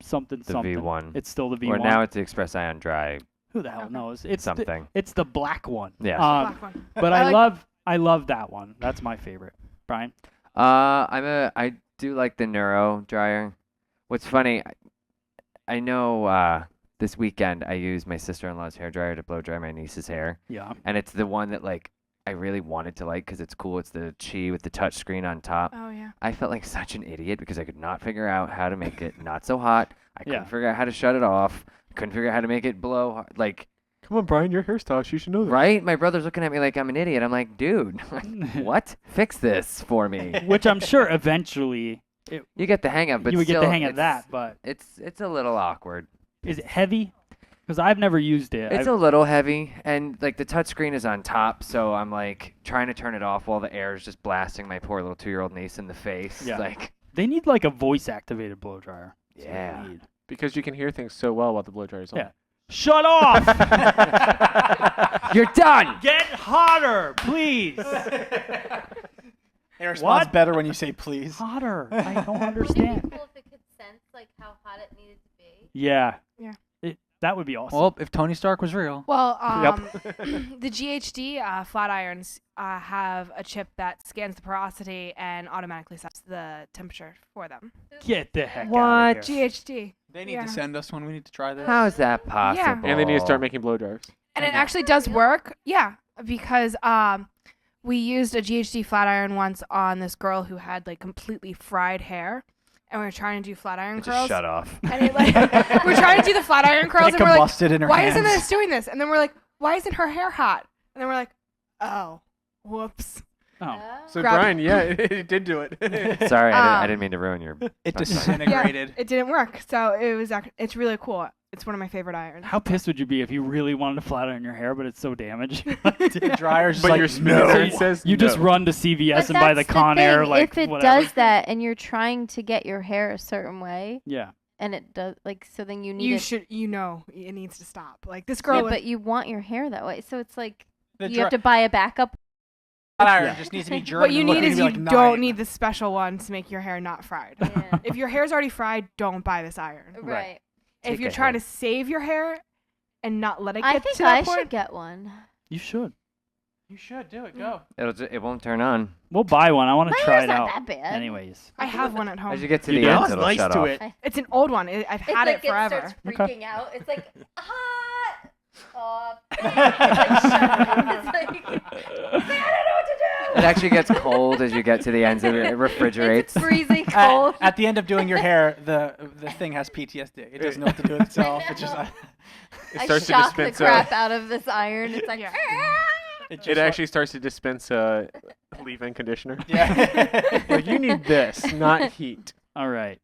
something The something. V1. It's still the V1. Or now it's the Express Ion Dry Who the hell Okay. knows? It's something. it's the black one. Yeah. Black one. But I I love that one. That's my favorite. Brian. I do like the Neuro dryer. What's funny, I know this weekend I used my sister-in-law's hair dryer to blow dry my niece's hair, Yeah. and it's the one that like I really wanted to like because it's cool. It's the Chi with the touch screen on top. Oh yeah. I felt like such an idiot because I could not figure out how to make it not so hot. I couldn't Yeah. figure out how to shut it off. Couldn't figure out how to make it blow hard. Like, Come on, Brian, your hairstylist. You should know that. right? My brother's looking at me like I'm an idiot. I'm like, dude, what? Fix this for me. Which I'm sure eventually You get the hang of, but you would get the still, hang of it's- that. But It's a little awkward. is it heavy? Because I've never used it. It's a little heavy, and like the touchscreen is on top, so I'm like trying to turn it off while the air is just blasting my poor little 2-year-old niece in the face. Yeah. Like, They need like a voice-activated blow dryer. That's what they yeah. need. Because you can hear things so well while the blow dryer's on. Yeah. Shut off! You're done. Get hotter, please. It responds What? better when you say please. Hotter. I don't Wouldn't it understand. be cool if it could sense like how hot it needed to be? Yeah. Yeah. That would be awesome. Well, if Tony Stark was real. Well, Yep. the GHD flat irons have a chip that scans the porosity and automatically sets the temperature for them. Get the heck out What? of here. GHD. They need Yeah. to send us one. We need to try this. How is that possible? And they need to start making blow dryers. And it actually does work. Yeah, because we used a GHD flat iron once on this girl who had like completely fried hair, and we were trying to do flat iron It curls. just shut off. And it like we're trying to do the flat iron curls, It and we're like, combusted in her why hands. isn't this doing this? And then we're like, why isn't her hair hot? And then we're like, oh, whoops. Oh. So, Grab- Brian, yeah, it did do it. Sorry, I Um, didn't mean to ruin your. It Sorry. disintegrated. It didn't work. So it was. It's really cool. It's one of my favorite irons. How pissed would you be if you really wanted to flat iron your hair, but it's so damaged? The dryer's just But like, your no. spirit says You just no. run to CVS But and buy the that's Conair, thing. like if it whatever. does that and you're trying to get your hair a certain way Yeah. and it does like so then you need You it. should. You know, it needs to stop. Like this girl. Yeah, was- but you want your hair that way. So it's like The you have to buy a backup. flat iron Yeah. just needs to be German. what you and need looking is to you be like don't 9. need the special one to make your hair not fried. Yeah. If your hair's already fried, don't buy this iron. Right. If Take you're a trying hint. to save your hair and not let it I get think to that I point, should get one. You should. You should do it. Go. It won't turn on. We'll buy one. I want My to try hair's it not out. that bad. Anyways. I have one at home. As you get to You the do? end, That's it'll nice shut to off. it. It's an old one. I've had it forever. It starts freaking out. It's like hot. It's like, I don't know what to do. It actually gets cold as you get to the ends of it. It refrigerates. It's freezing cold. At the end of doing your hair, the thing has PTSD. It doesn't know what to do with itself. It just It I starts to shock the dispense. crap out of this iron. It's like, Yeah. it just It actually starts to dispense leave-in conditioner. yeah. Like you need this, not heat. All right.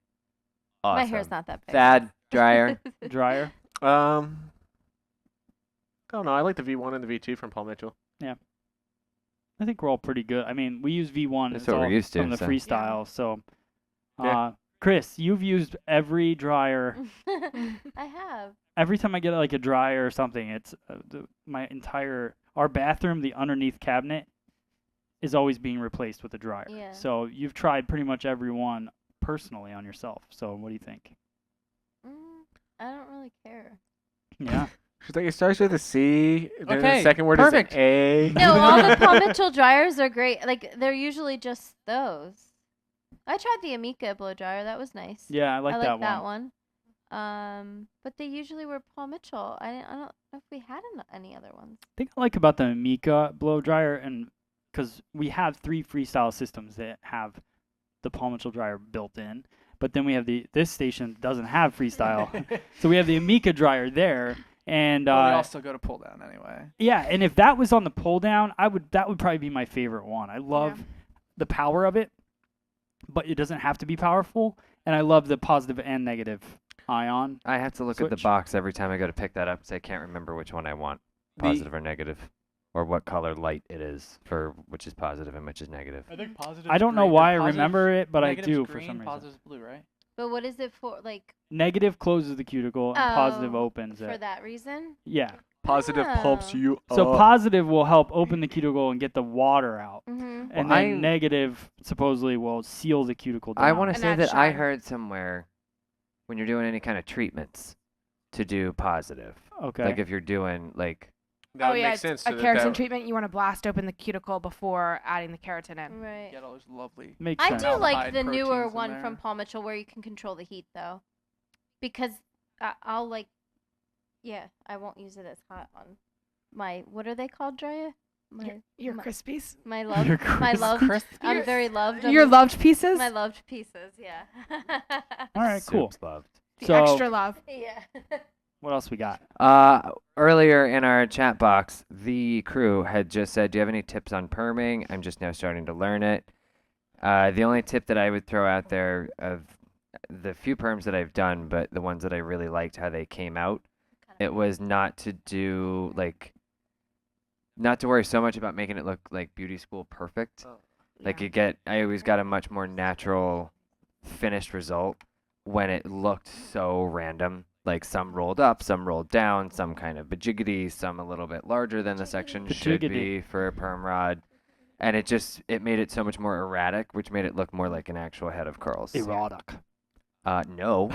Awesome. my hair's not that big. Thad dryer. Dryer. I don't know. I like the V1 and the V2 from Paul Mitchell. I think we're all pretty good. I mean, we use V1. That's It's what we're all used to, from the so. freestyle. So Yeah. Chris, you've used every dryer. I have. Every time I get like a dryer or something, it's our bathroom, the underneath cabinet, is always being replaced with a dryer. Yeah. So you've tried pretty much every one personally on yourself. So what do you think? I don't really care. Yeah. She's like, it starts with a C. Then Okay, the second word perfect. is an A. No, all the Paul Mitchell dryers are great. Like they're usually just those. I tried the Amica blow dryer. That was nice. Yeah, I like that one. But they usually were Paul Mitchell. I don't know if we had any other ones. thing I like about the Amica blow dryer, and because we have 3 freestyle systems that have the Paul Mitchell dryer built in, but then we have this station doesn't have freestyle, so we have the Amica dryer there, and But we all still go to pull down anyway. yeah, and if that was on the pull down, that would probably be my favorite one. I love the power of it, but it doesn't have to be powerful, and I love the positive and negative ion. I have to look at the Switch. box every time I go to pick that up because I can't remember which one I want, positive or negative, or what color light it is for which is positive and which is negative. I think positive. I don't know why I remember it, but I do for some reason. Positive's blue, right? But what is it for? Like Negative closes the cuticle, and positive opens for it. that reason? Yeah. Positive pumps Oh. you So up. positive will help open the cuticle and get the water out, Mm-hmm. and Well, then negative supposedly will seal the cuticle down. I want to And say not that I shine. heard somewhere when you're doing any kind of treatments to do positive. Okay. Like if you're doing like That would yeah, make it's sense. a so keratin that treatment. You want to blast open the cuticle before adding the keratin in. Right. Get all those lovely. Makes I sense. do like Formaldehyde the newer proteins in one there. from Paul Mitchell where you can control the heat though, because I'll like, yeah, I won't use it as hot on my what are they called, Drea? Your my- Crispies. My love, Your my love. I'm Your- very loved. on Your the- loved pieces. My loved pieces, yeah. All right, cool. soup's loved. The So extra love. Yeah. what else we got? Earlier in our chat box, the crew had just said, "Do you have any tips on perming?" I'm just now starting to learn it. The only tip that I would throw out there of the few perms that I've done, but the ones that I really liked how they came out, it was not to do not to worry so much about making it look like beauty school perfect. Like I always got a much more natural finished result when it looked so random. Like some rolled up, some rolled down, some kind of bajiggity, some a little bit larger than the section should Bajiggity. be for a perm rod. And it made it so much more erratic, which made it look more like an actual head of curls. Erotic. No. No.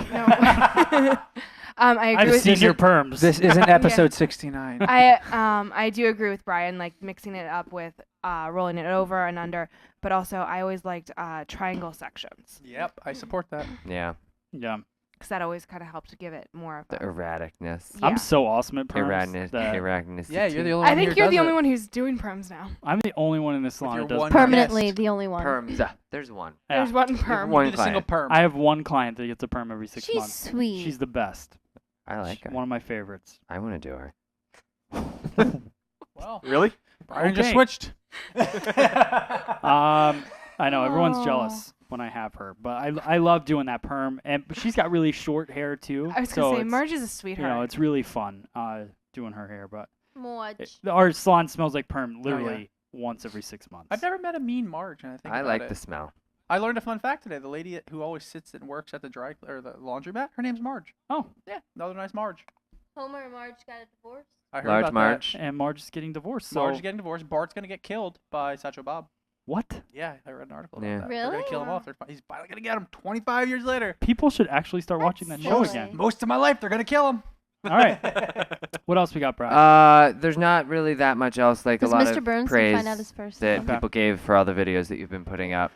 I agree I've with seen your perms. This isn't episode 69. I do agree with Brian, like mixing it up with rolling it over and under, but also I always liked triangle sections Yep, I support that. Yeah. yeah. because that always kind of helped give it more of The a. erraticness. Yeah. I'm so awesome at perms. Erraticness. that Erraticness. Yeah, you're the only I one think here you're the does only it. one who's doing perms now. I'm the only one in this salon your that does one perms. Permanently Yes. the only one. Perms. There's one. Yeah. There's one perm. one You did a single client. perm. I have one client that gets a perm every 6 She's months. sweet. She's the best. I like her. One of my favorites. I want to do her. well, Really? Brian just Okay. switched. I know everyone's Aw. jealous when I have her, but I love doing that perm, and she's got really short hair too. I was so gonna say it's, Marge is a you sweetheart. know, it's really fun doing her hair. But Marge. our salon smells like perm yeah. literally once every 6 months. I've never met a mean Marge. And I think I about like it. the smell. I learned a fun fact today. The lady who always sits and works at the the laundromat, her name's Marge. Oh, Yeah, another nice Marge. Homer and Marge got a divorce. I heard Large about Marge. and Marge is getting divorced. that. So Marge is getting divorced. Bart's gonna get killed by Satchel Bob. what? Yeah, I read an article Yeah. about that. They're gonna Really? kill him off. He's finally gonna get him 25 years later. People should actually start watching that show Most- again. Most of my life, they're gonna kill him. All right. What else we got, Brad? There's not really that much else. Like Because a lot Mr. of Burns praise can find out his first that name. people gave for all the videos that you've been putting up.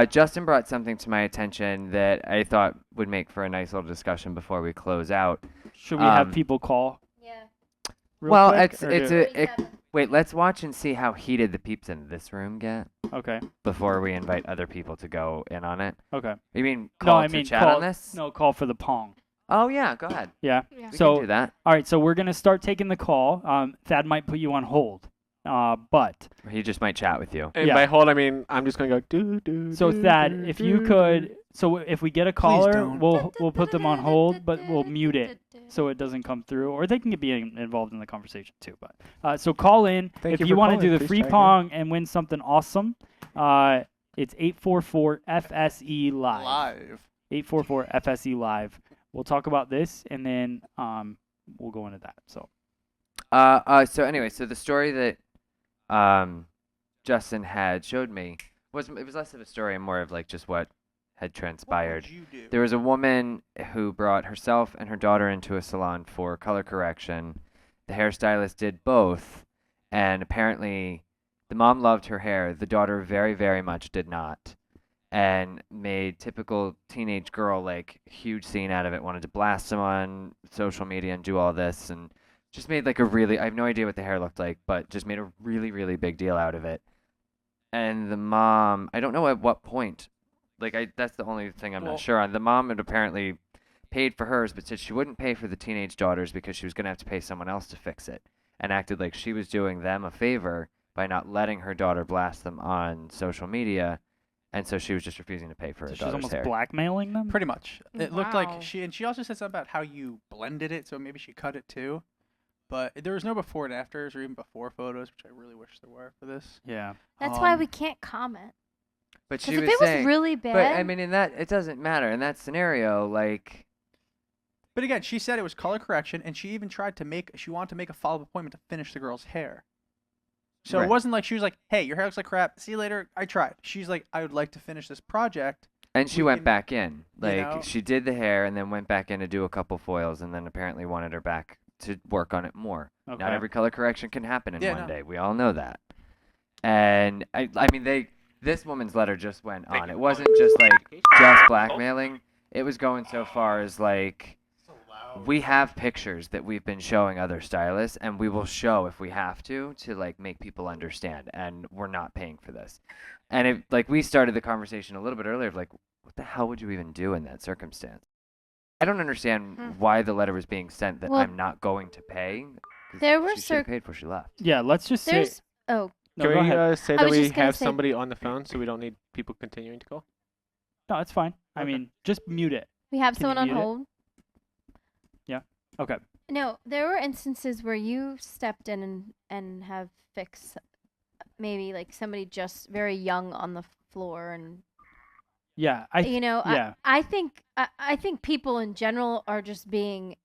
Justin brought something to my attention that I thought would make for a nice little discussion before we close out. Should we have um, people call? Yeah. Real Well, quick, it's or it's do- a wait. Let's watch and see how heated the peeps in this room get okay. before we invite other people to go in on it. Okay. You mean No, call I to mean chat call. on this? No, call for the pong. Oh yeah, go ahead. Yeah. Yeah. We So can do that. all right. So we're gonna start taking the call. Thad might put you on hold. But He just might chat with you. And Yeah. by hold, I mean I'm just gonna go do do. so do, Thad, do, if do, you do. could, so if we get a caller, don't. we'll put them on hold, but we'll mute it so it doesn't come through, or they can be involved in the conversation too. But so call in Thank if you you for want to calling. do the Please free try again. pong and win something awesome. It's 844 FSE live. Live. 844 FSE live. We'll talk about this and then we'll go into that. So So anyway, so the story that Justin had showed me was less of a story and more of like just what had transpired. What would you do? There was a woman who brought herself and her daughter into a salon for color correction. The hairstylist did both, and apparently the mom loved her hair. The daughter very, very much did not, and made typical teenage girl like huge scene out of it. Wanted to blast him on social media and do all this, and just made like I have no idea what the hair looked like, but just made a really, really big deal out of it. And the mom, I don't know at what point, that's the only thing I'm not sure on. The mom had apparently paid for hers, but said she wouldn't pay for the teenage daughters because she was going to have to pay someone else to fix it, and acted like she was doing them a favor by not letting her daughter blast them on social media, and so she was just refusing to pay for her she's daughter's almost hair. blackmailing them? Pretty much. It looked Wow. like she also said something about how you blended it, so maybe she cut it too. But there was no before and afters or even before photos, which I really wish there were for this. Yeah. That's why Um, we can't comment. But Because she if was it saying, was really bad, but I mean, it doesn't matter in that scenario. Like, But again, she said it was color correction, and she even tried to she wanted to make a follow-up appointment to finish the girl's hair. So Right. it wasn't like she was like, hey, your hair looks like crap. See you later. I tried. She's like, I would like to finish this project. and she We went can- back in. Like, know? she did the hair and then went back in to do a couple foils, and then apparently wanted her back to work on it more. Okay. Not every color correction can happen in Yeah, one no. day. We all know that. And I mean, this woman's letter just went on. It wasn't just like just blackmailing. It was going so far as like, we have pictures that we've been showing other stylists, and we will show if we have to like make people understand, and we're not paying for this. And it, like, we started the conversation a little bit earlier of like, what the hell would you even do in that circumstance? I don't understand why the letter was being sent that Well, I'm not going to pay. 'Cause there were she should have paid before she left. Yeah, let's just say. there's oh No, Can go we ahead. say I that was we just gonna have say- somebody on the phone so we don't need people continuing to call? No, it's fine. I Okay. mean, just mute it. we have Can someone you on mute it? hold. Okay. No, there were instances where you stepped in and have fixed maybe like somebody just very young on the floor, and Yeah. yeah. I think people in general are just being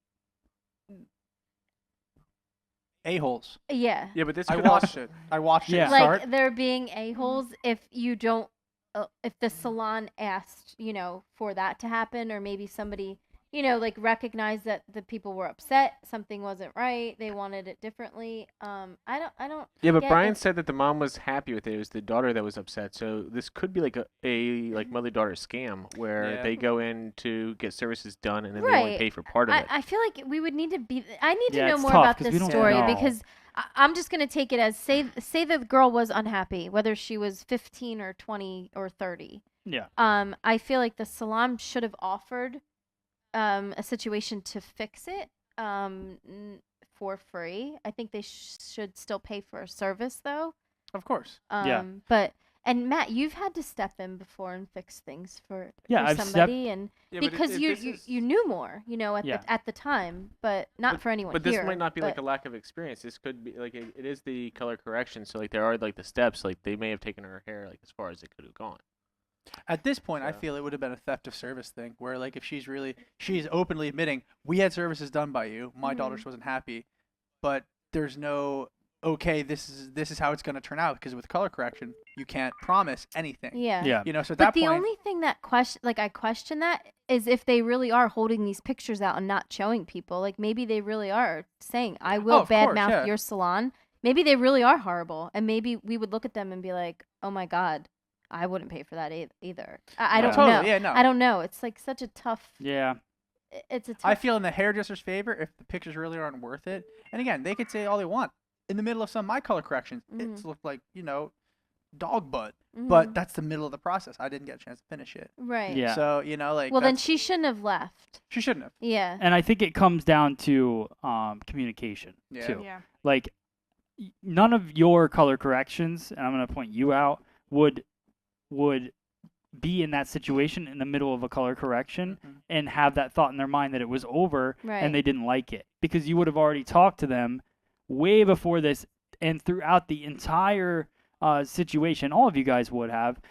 A-holes. yeah. Yeah, but this I could watched it. I watched Yeah. it Like start. they're being a-holes if you don't if the salon asked, for that to happen, or maybe somebody, like recognized that the people were upset, something wasn't right, they wanted it differently. I don't Yeah, but get Brian it. said that the mom was happy with it. It was the daughter that was upset. So this could be like a like mother-daughter scam where Yeah. they go in to get services done and then they Right. only pay for part of it. I feel like we would need to be. I need Yeah, to know it's more tough about 'cause this we don't story know. because I'm just gonna take it as say the girl was unhappy, whether she was 15 or 20 or 30. Yeah. I feel like the salon should have offered a situation to fix it for free. I think they should still pay for a service though. Of course. Yeah. But and Matt, you've had to step in before and fix things for Yeah, I've somebody, and Yeah, but because you knew more, Yeah. at the time, but not for anyone But here. this might not be like a but- lack of experience. This could be like it is the color correction. So like there are like the steps. Like they may have taken her hair like as far as it could have gone. At this point, I Yeah. feel it would have been a theft of service thing, where like if she's openly admitting we had services done by you, my daughter Mhm. wasn't happy, but there's no okay, this is how it's going to turn out, because with color correction you can't promise anything. Yeah. Yeah. So at But that the point, only thing that I question that is if they really are holding these pictures out and not showing people. Like maybe they really are saying, "I will of course, badmouth yeah. your salon." Maybe they really are horrible, and maybe we would look at them and be like, "Oh my God, I wouldn't pay for that either." I Yeah. don't Totally, know. yeah, no. I don't know. It's like such a tough. Yeah. It's a tough. I feel in the hairdresser's favor if the pictures really aren't worth it. And again, they could say all they want. In the middle of some of my color corrections, it's looked like, dog butt. But Mhm. that's the middle of the process. I didn't get a chance to finish it. right. Yeah. So, like Well, then that's- she shouldn't have left. she shouldn't have. Yeah. And I think it comes down to communication Yeah. too. Yeah. Like none of your color corrections, and I'm going to point you out, would be in that situation in the middle of a color correction Mhm. and have that thought in their mind that it was over Right. and they didn't like it, because you would have already talked to them way before this and throughout the entire situation. All of you guys would have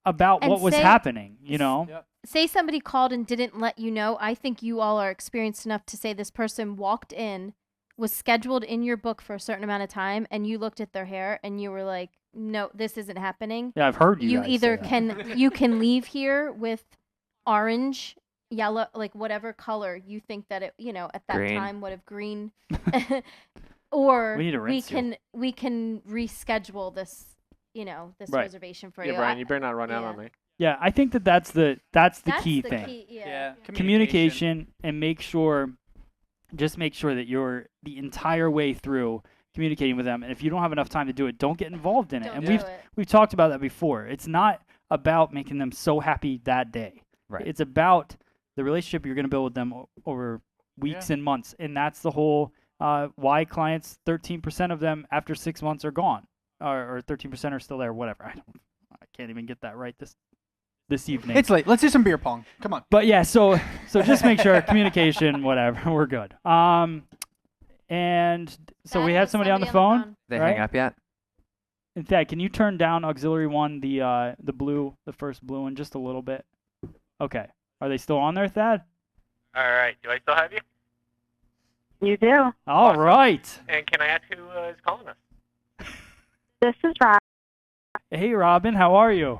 about And what was say- happening, you know? Yep. Say somebody called and didn't let you know. I think you all are experienced enough to say this person walked in, was scheduled in your book for a certain amount of time, and you looked at their hair and you were like, no, this isn't happening. Yeah, I've heard you guys either say that. you can leave here with orange, yellow, like whatever color you think that it, at that Green. time would have green, or We need to rinse you. we can reschedule this, this Right. reservation for Yeah, you. Brian, you better not run out yeah. on me. Yeah, I think that's the key the thing. key, Yeah. Communication, and make sure that you're the entire way through communicating with them. And if you don't have enough time to do it, don't get involved in it. Don't And do we've it. we've talked about that before. It's not about making them so happy that day. Right. It's about the relationship you're going to build with them over weeks and months. And that's the whole why clients, 13% of them after 6 months are gone, or 13% are still there. Whatever. I can't even get that right this evening. It's late. Let's do some beer pong. Come on. But yeah, so just make sure communication, whatever, we're good. And so we have somebody on the phone. They right? hang up yet? In fact, can you turn down auxiliary 1, the blue, the first blue one, just a little bit? Okay. Are they still on there, Thad? All right. Do I still have you? You do. All Awesome. right. And can I ask who is calling us? This is Rob. Hey, Robin, how are you?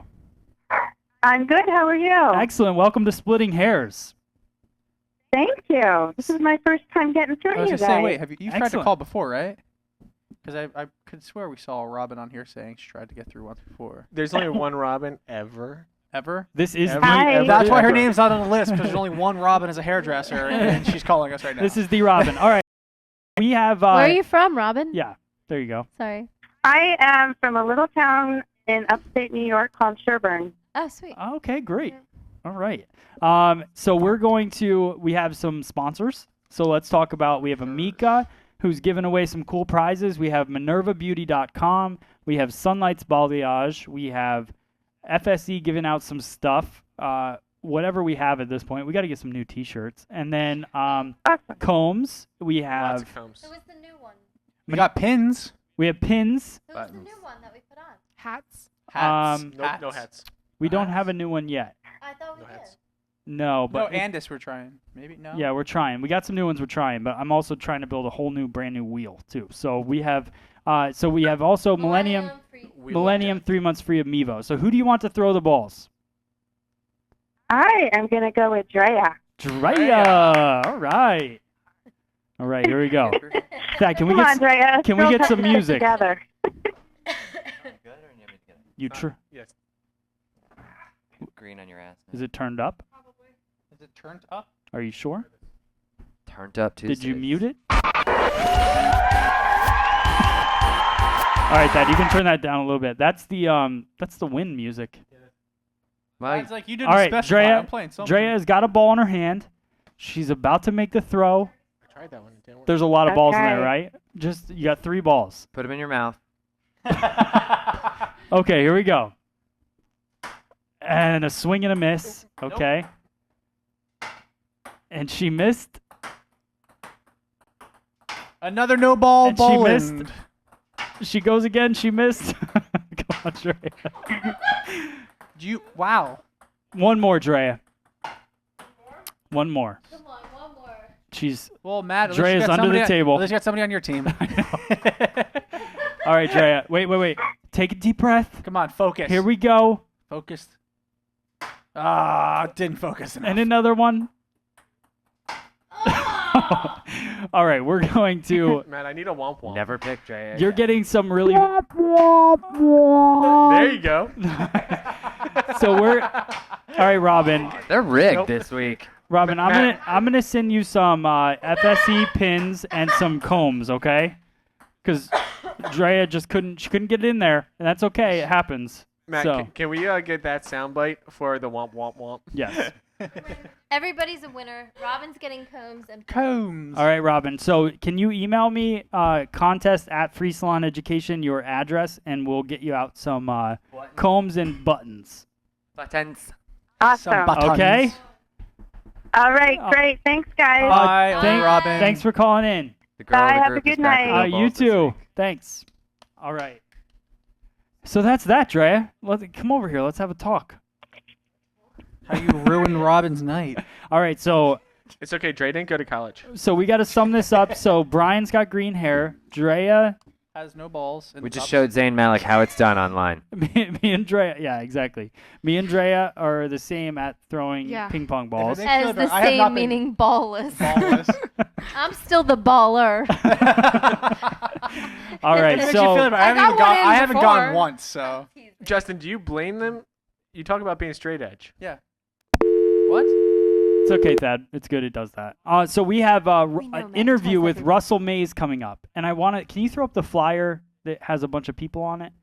I'm good. How are you? Excellent. Welcome to Splitting Hairs. Thank you. This is my first time getting through I was you gonna guys. say, wait, have you tried to Excellent. call before, right? Because I could swear we saw Robin on here saying she tried to get through once before. There's only one Robin ever. Ever? This is Every- the Hi. every- That's why her ever. name's not on the list, because there's only one Robin as a hairdresser, and she's calling us right now. This is the Robin. All right. We have Where are you from, Robin? Yeah. There you go. Sorry. I am from a little town in upstate New York called Sherburne. Oh, sweet. Okay, great. Yeah. All right. So we have some sponsors. So let's talk about, we have Amika, who's giving away some cool prizes. We have MinervaBeauty.com. We have Sunlight's Balayage. We have FSE giving out some stuff. Whatever we have at this point. We got to get some new T-shirts. And then Awesome. Combs. We Lots have of combs. Who was the new one? We got pins, we have pins. Who was the Buttons. new one that we put on? Hats. hats. Nope, no hats. We don't have a new one yet. I thought we No did. hats. No, No, but Andis we're trying. Maybe no. yeah, we're trying. We got some new ones we're trying, but I'm also trying to build a whole new brand new wheel too. So we have also Millennium free. We Millennium looked 3 months free of Mevo. So who do you want to throw the balls? I am going to go with Drea. Drea. All right. All right, here we go. Thad, can we Come get on, Drea. can we Girls get have some to stick music? Together. you Yes. Green on your ass. Is it turned up? Is it turned up? Are you sure? Turned up Tuesdays. Did you mute it? All right, Thad, you can turn that down a little bit. That's the wind music. Well, It's like you didn't All right, specify. Drea. I'm playing something. Drea has got a ball in her hand. She's about to make the throw. I tried that one. It didn't work. There's a lot of balls in there, Okay. right? You got 3 balls. put them in your mouth. Okay, here we go. And a swing and a miss. Okay. And she missed. Another no ball And she bowling. missed. She goes again. She missed. Come on, Drea. Wow. One more, Drea. One more. Come on, one more. She's Well, Matt, at least Drea's you got under the somebody table. At least you got somebody on your team. all right, Drea. Wait. Take a deep breath. Come on, focus. Here we go. Focused. Didn't focus enough. And another one. All right, we're going to. Man, I need a womp womp. Never pick Drea. You're getting some really. There you go. So we're. All right, Robin. They're rigged this week. Robin, Matt- I'm gonna send you some FSE pins and some combs, okay? Because Drea just couldn't get it in there, and that's okay. It happens. Matt, So can we get that soundbite for the womp womp womp? yes. Everybody's a winner. Robin's getting combs and Combs. All right, Robin. So can you email me contest at Free Salon Education your address, and we'll get you out some combs and buttons. Buttons. Awesome. Some buttons. Okay. All right, great. Thanks, guys. Bye, Thank- Robin. Thanks for calling in. The girl of Bye, the have a group good is back night. on the You balls this too. week. Thanks. All right. So that's that, Drea. Come over here. Let's have a talk. How you ruined Robin's night. All right, so It's okay. Dre didn't go to college. we got to sum this up. So Brian's got green hair. Drea, Has no balls. We just showed Zane Malik how it's done online. me and Drea, yeah, exactly. Me and Drea are the same at throwing Yeah. ping pong balls. If it As the I have not same been meaning ballless. ballless. I'm still the baller. All right, What makes you so feel about it? I got one in I haven't gone before. once, so. Justin, do you blame them? You talk about being straight edge. Yeah. What? it's okay, Thad. It's good. It does that. So we have We know an Matt interview tells with everyone. Russell Mays coming up, and I want to. Can you throw up the flyer that has a bunch of people on it?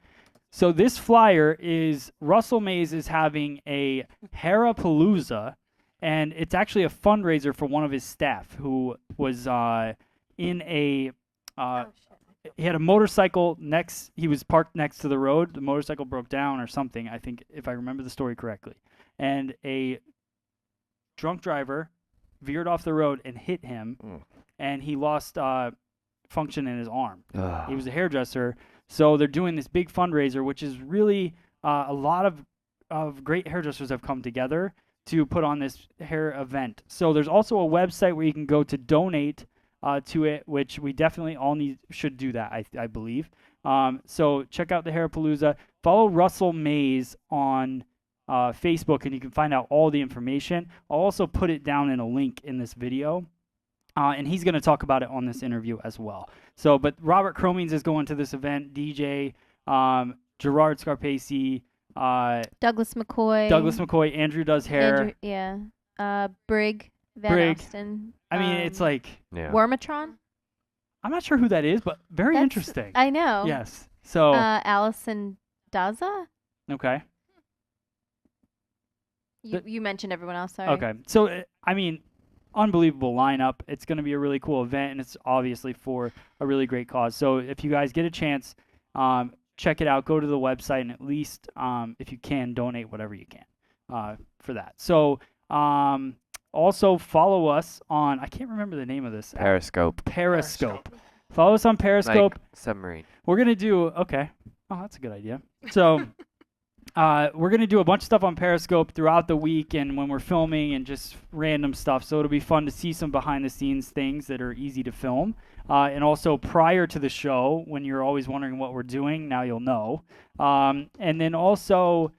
So this flyer is Russell Mays is having a Harapalooza, and it's actually a fundraiser for one of his staff who was in a. He had a motorcycle next. He was parked next to the road. The motorcycle broke down or something. I think, if I remember the story correctly, and a drunk driver veered off the road and hit him, and he lost function in his arm. He was a hairdresser, so they're doing this big fundraiser, which is really a lot of great hairdressers have come together to put on this hair event. So there's also a website where you can go to donate to it, which we definitely all should do that, I believe. So check out the Harapalooza. Follow Russell Mays on Facebook, and you can find out all the information. I'll also put it down in a link in this video. And he's going to talk about it on this interview as well. So, but Robert Cromings is going to this event. DJ, Gerard Scarpese, Douglas McCoy. Andrew does hair. Brig. Van Brig. Alsten. I mean, it's like, Wormatron. I'm not sure who that is, but very That's- interesting. I know. Yes. So, Allison Daza. okay. You mentioned everyone else. Sorry. Okay. So, I mean, unbelievable lineup. It's going to be a really cool event, and it's obviously for a really great cause. So if you guys get a chance, check it out. Go to the website, and at least, if you can, donate whatever you can for that. So also follow us on, I can't remember the name of this app. Periscope. Follow us on Periscope. Like submarine. We're going to do, okay. Oh, that's a good idea. So we're going to do a bunch of stuff on Periscope throughout the week and when we're filming and just random stuff. So it'll be fun to see some behind the scenes things that are easy to film. And also prior to the show, when you're always wondering what we're doing, now you'll know. And then also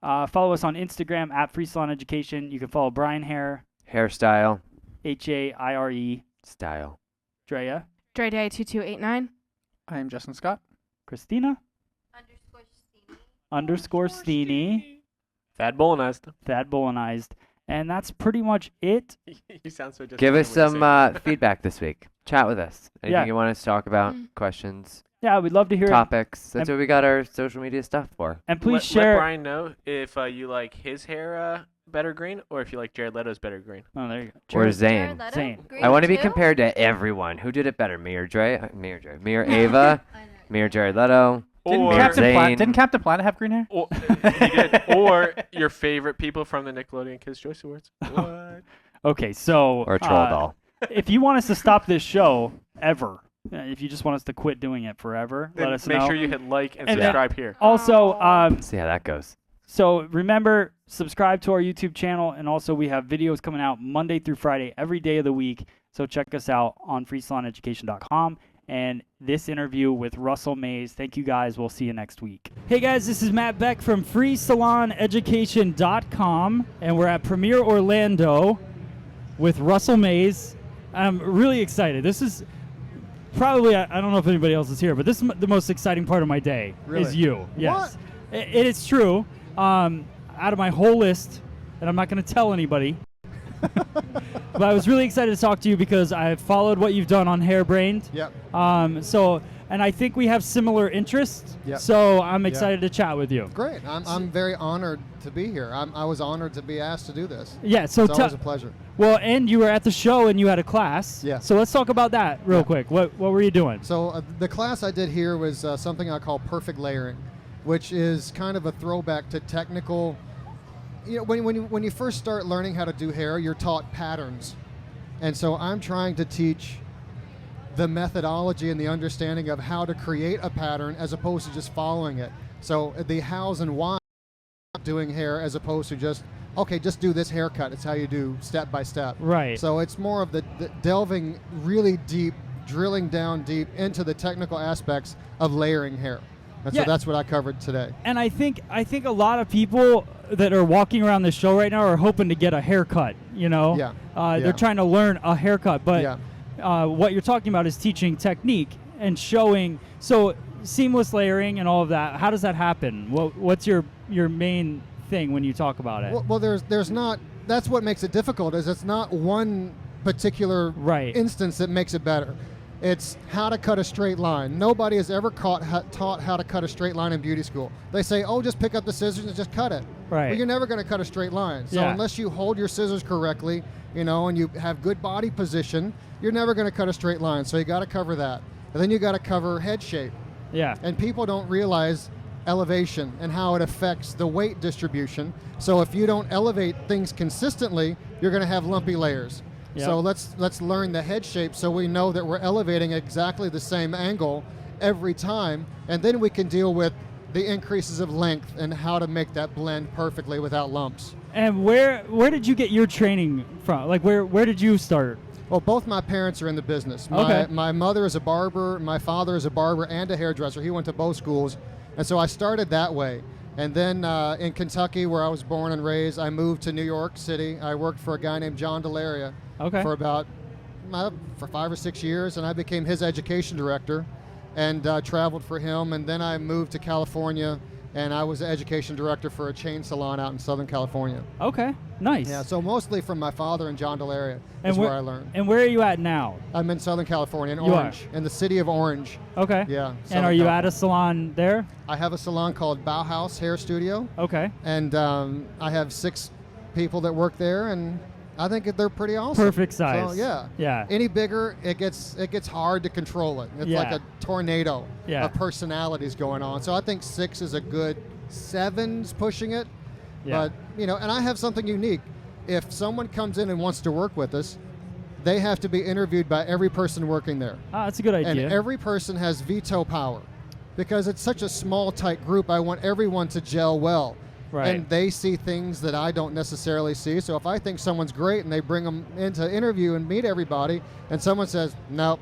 follow us on Instagram at Free Salon Education. You can follow Brian Hair. Hairstyle. Haire. Style. Drea. Dre Day 2289. I am Justin Scott. Christina. _ Steeny. Thad Bolanized. Thad Bolanized. And that's pretty much it. You sound so. Give us disappointed when you some feedback this week. Chat with us. Anything Yeah. you want us to talk about? Questions, Yeah, we'd love to hear it. topics. That's And- what we got our social media stuff for. And say. please Let share. Brian know if you like his hair better green or if you like Jared Leto's better green. Oh, there you go. Or Jared- Zane. Zane. I want to be compared to everyone. Who did it better? Me or Dre? Me or Ava? Me or Jared Leto? Didn't Or- Captain Planet have green hair? Or, he did. Or your favorite people from the Nickelodeon Kids' Choice Awards. What? Okay, so Or Troll Doll? if you want us to stop this show ever, if you just want us to quit doing it forever, Then let us make know. sure you hit like and And then- subscribe here. Also, See how that goes. so remember, subscribe to our YouTube channel, and also we have videos coming out Monday through Friday every day of the week. So check us out on freesaloneducation.com. And this interview with Russell Mays. Thank you guys. We'll see you next week. Hey guys, this is Matt Beck from freesaloneducation.com, and we're at Premier Orlando with Russell Mays. I'm really excited. This is probably, I don't know if anybody else is here, but this is the most exciting part of my day is you. Yes. It is true. Out of my whole list, and I'm not going to tell anybody, but I was really excited to talk to you because I've followed what you've done on Hairbrained. Yep. And I think we have similar interests. Yep. So I'm Yep. excited to chat with you. Great. I'm very honored to be here. I was honored to be asked to do this. Yeah. So It's always a pleasure. Well, and you were at the show and you had a class. Yeah. So let's talk about that real quick. What were you doing? So the class I did here was something I call perfect layering, which is kind of a throwback to technical. You know, when you first start learning how to do hair, you're taught patterns, and so I'm trying to teach the methodology and the understanding of how to create a pattern as opposed to just following it. So the hows and whys doing hair as opposed to just, okay, just do this haircut. It's how you do step by step. Right. So it's more of the delving really deep, drilling down deep into the technical aspects of layering hair. And Yeah. so that's what I covered today. And I think a lot of people that are walking around the show right now are hoping to get a haircut. You know, Yeah. They're trying to learn a haircut, but Yeah. what you're talking about is teaching technique and showing. So seamless layering and all of that. How does that happen? What's your main thing when you talk about it? Well, there's not. That's what makes it difficult. Is it's not one particular instance that makes it better. It's how to cut a straight line. Nobody has ever taught how to cut a straight line in beauty school. They say, oh, just pick up the scissors and just cut it. Right. Well, you're never going to cut a straight line. So Yeah. unless you hold your scissors correctly, you know, and you have good body position, you're never going to cut a straight line. So you got to cover that. And then you got to cover head shape. Yeah. And people don't realize elevation and how it affects the weight distribution. So if you don't elevate things consistently, you're going to have lumpy layers. Yep. So let's learn the head shape so we know that we're elevating exactly the same angle every time, and then we can deal with the increases of length and how to make that blend perfectly without lumps. And where did you get your training from? Like where did you start? Well, both my parents are in the business. Okay. My mother is a barber, my father is a barber and a hairdresser. He went to both schools, and so I started that way. And then in Kentucky, where I was born and raised, I moved to New York City. I worked for a guy named John Delaria for about for 5 or 6 years, and I became his education director and traveled for him. And then I moved to California, and I was the education director for a chain salon out in Southern California. Okay, nice. Yeah, so mostly from my father and John Delaria is where I learned. And where are you at now? I'm in Southern California, in You Orange, in the city of Orange. Okay. Yeah. And Southern are you California. at a salon there? I have a salon called Bauhaus Hair Studio. Okay. And I have 6 people that work there, and I think they're pretty awesome. Perfect size. So, yeah. Yeah. Any bigger, it gets hard to control it. It's Yeah. like a tornado Yeah. of personalities going on. So I think 6 is a good, 7's pushing it. Yeah. But, you know, and I have something unique. If someone comes in and wants to work with us, they have to be interviewed by every person working there. Ah, that's a good idea. And every person has veto power. Because it's such a small, tight group, I want everyone to gel well. Right. And they see things that I don't necessarily see. So if I think someone's great and they bring them in to interview and meet everybody, and someone says, nope,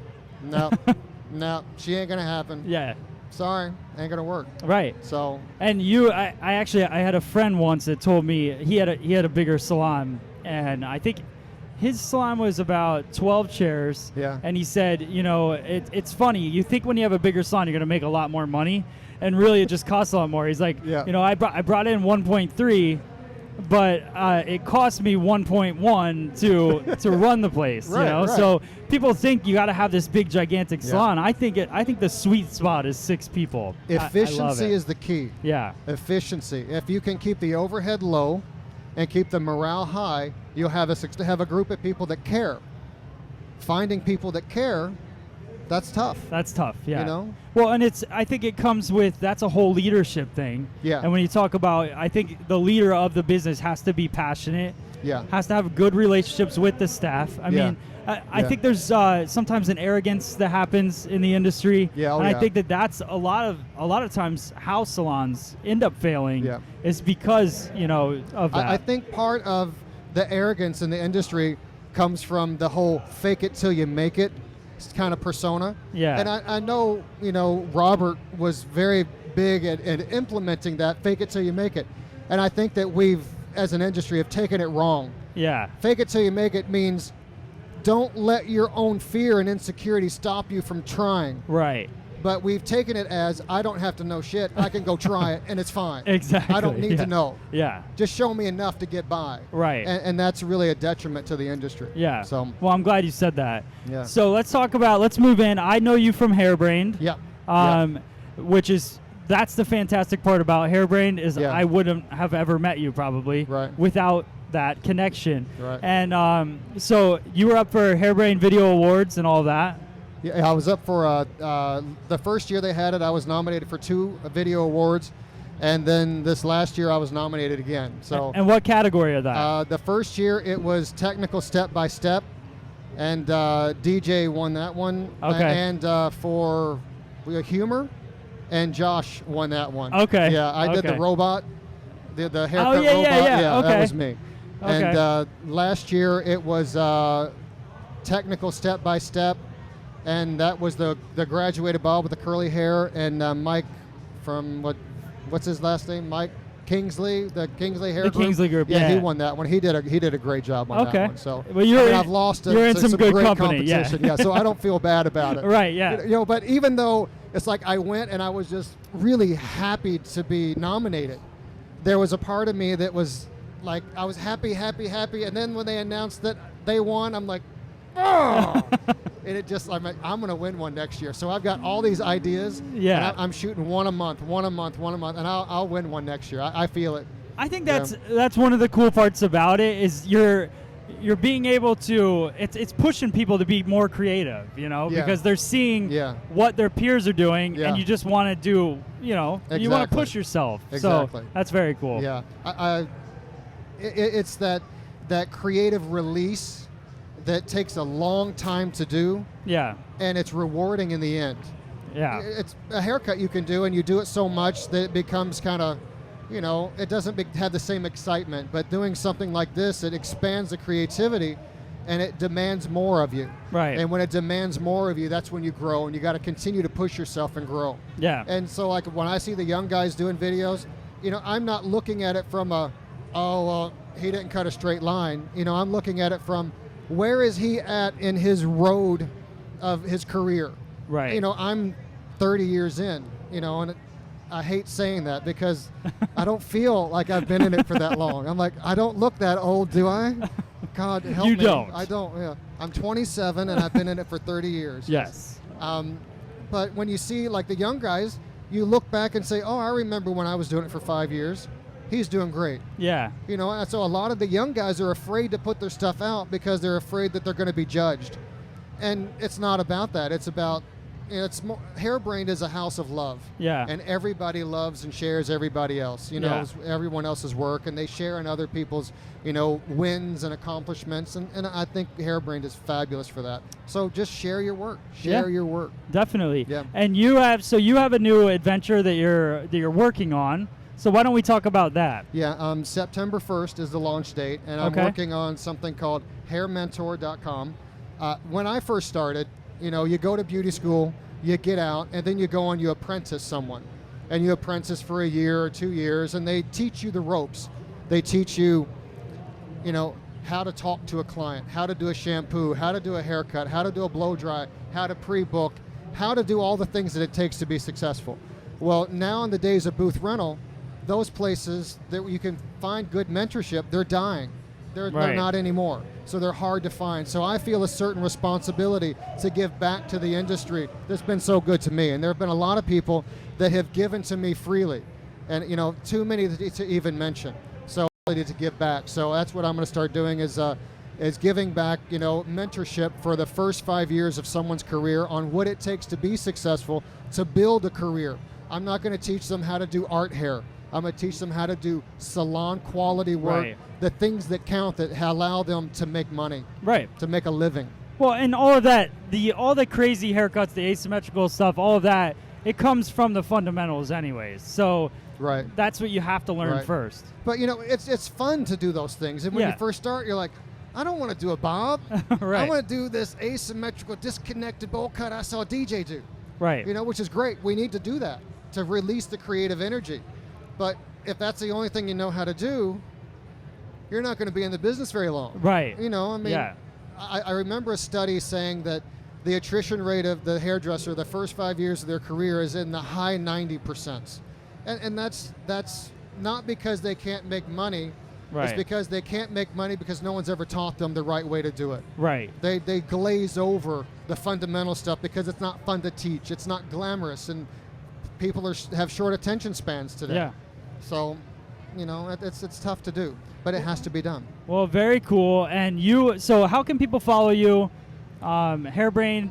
she ain't going to happen. Yeah. Sorry, ain't going to work. Right. So. And I had a friend once that told me he had a bigger salon, and I think his salon was about 12 chairs. Yeah. And he said, you know, it's funny. You think when you have a bigger salon, you're going to make a lot more money, and really it just costs a lot more. He's like, Yeah. you know, I brought in 1.3, but it cost me 1.1 to run the place. Right, you know, right. so people think you got to have this big gigantic Yeah. salon. I think the sweet spot is 6 people. I love Efficiency it. is the key. Yeah. Efficiency. If you can keep the overhead low and keep the morale high, you'll have a group of people that care. Finding people that care, that's tough. That's tough, yeah. You know? Well, and I think it comes with, that's a whole leadership thing. Yeah. And when you talk about, I think the leader of the business has to be passionate. Yeah. Has to have good relationships with the staff. I Yeah. mean, I Yeah. think there's sometimes an arrogance that happens in the industry. Yeah, oh, and yeah. I think that's a lot of times how salons end up failing. Yeah. Is because, you know, of that. I think part of the arrogance in the industry comes from the whole fake it till you make it kind of persona. Yeah. And I know, you know, Robert was very big at implementing that fake it till you make it. And I think that we've, as an industry, have taken it wrong. Yeah. Fake it till you make it means don't let your own fear and insecurity stop you from trying. Right. But we've taken it as, I don't have to know shit. I can go try it, and it's fine. Exactly. I don't need yeah. to know. Yeah. Just show me enough to get by. Right. And that's really a detriment to the industry. Yeah. So. Well, I'm glad you said that. Yeah. So let's move in. I know you from Hairbrained. Yeah. Which is, that's the fantastic part about Hairbrained is Yeah. I wouldn't have ever met you probably without that connection. Right. And so you were up for Hairbrained Video Awards and all that. Yeah, I was up for the first year they had it. I was nominated for 2 video awards, and then this last year I was nominated again. So. And what category are that? The first year it was technical step by step, and DJ won that one. Okay. And for humor, and Josh won that one. Okay. Yeah, I did the Okay. robot, the haircut yeah, robot. yeah. Okay. That was me. Okay. And last year it was technical step by step, and that was the graduated Bob with the curly hair, and Mike from what's his last name? Mike Kingsley, the Kingsley hair The group. Kingsley group, He yeah. won that one. He did a great job on Okay. that one. So Well, you're in- I've lost you're in some good great company, yeah. competition. Yeah. So I don't feel bad about it. Right, yeah. You know, but even though it's like I went and I was just really happy to be nominated, there was a part of me that was like I was happy, and then when they announced that they won, I'm like, oh. And it just, I'm like, I'm going to win one next year. So I've got all these ideas. Yeah. And I'm shooting one a month, and I'll win one next year. I feel it. I think that's one of the cool parts about it is you're being able to it's pushing people to be more creative, you know, Yeah. because they're seeing Yeah. what their peers are doing, Yeah. and you just want to do, you know, you want to Exactly. push yourself. Exactly. So that's very cool. Yeah. It's that creative release that takes a long time to do, Yeah. and it's rewarding in the end. Yeah. It's a haircut you can do, and you do it so much that it becomes kind of, you know, it doesn't have the same excitement. But doing something like this, it expands the creativity, and it demands more of you. Right. And when it demands more of you, that's when you grow, and you got to continue to push yourself and grow. Yeah. And so, like, when I see the young guys doing videos, you know, I'm not looking at it from he didn't cut a straight line. You know, I'm looking at it from, where is he at in his road of his career? Right. You know, I'm 30 years in, you know, and I hate saying that because I don't feel like I've been in it for that long. I'm like, I don't look that old, do I? God help You me. don't. I don't, yeah. I'm 27 and I've been in it for 30 years. Yes. But when you see like the young guys, you look back and say, oh, I remember when I was doing it for 5 years. He's doing great. Yeah. You know, and so a lot of the young guys are afraid to put their stuff out because they're afraid that they're going to be judged. And it's not about that. It's about, you know, it's more, Hairbrained is a house of love. Yeah. And everybody loves and shares everybody else, you know, everyone else's work, and they share in other people's, you know, wins and accomplishments. And I think Hairbrained is fabulous for that. So just share your work. Share your work. Definitely. Yeah. And you have a new adventure that you're working on. So why don't we talk about that? Yeah, September 1st is the launch date, and I'm Okay. working on something called hairmentor.com. When I first started, you know, you go to beauty school, you get out, and then you go and you apprentice someone. And you apprentice for a year or 2 years, and they teach you the ropes. They teach you, you know, how to talk to a client, how to do a shampoo, how to do a haircut, how to do a blow dry, how to pre-book, how to do all the things that it takes to be successful. Well, now in the days of booth rental, those places that you can find good mentorship, they're dying. They're not anymore. So they're hard to find. So I feel a certain responsibility to give back to the industry that's been so good to me. And there have been a lot of people that have given to me freely. And, you know, too many to even mention. So I need to give back. So that's what I'm going to start doing is giving back, you know, mentorship for the first 5 years of someone's career on what it takes to be successful, to build a career. I'm not going to teach them how to do art hair. I'm going to teach them how to do salon quality work, the things that count that allow them to make money, to make a living. Well, and all of that, all the crazy haircuts, the asymmetrical stuff, all of that, it comes from the fundamentals anyways. So that's what you have to learn first. But, you know, it's fun to do those things. And when you first start, you're like, I don't want to do a bob. I want to do this asymmetrical, disconnected bowl cut I saw DJ do. Right. You know, which is great. We need to do that to release the creative energy. But if that's the only thing you know how to do, you're not going to be in the business very long. Right. You know, I mean, I remember a study saying that the attrition rate of the hairdresser the first 5 years of their career is in the high 90%. And that's not because they can't make money. It's because they can't make money because no one's ever taught them the right way to do it. Right. They glaze over the fundamental stuff because it's not fun to teach. It's not glamorous, and people have short attention spans today. Yeah. So, you know, it's tough to do, but it has to be done. Well, very cool. And so how can people follow you? Hairbrained.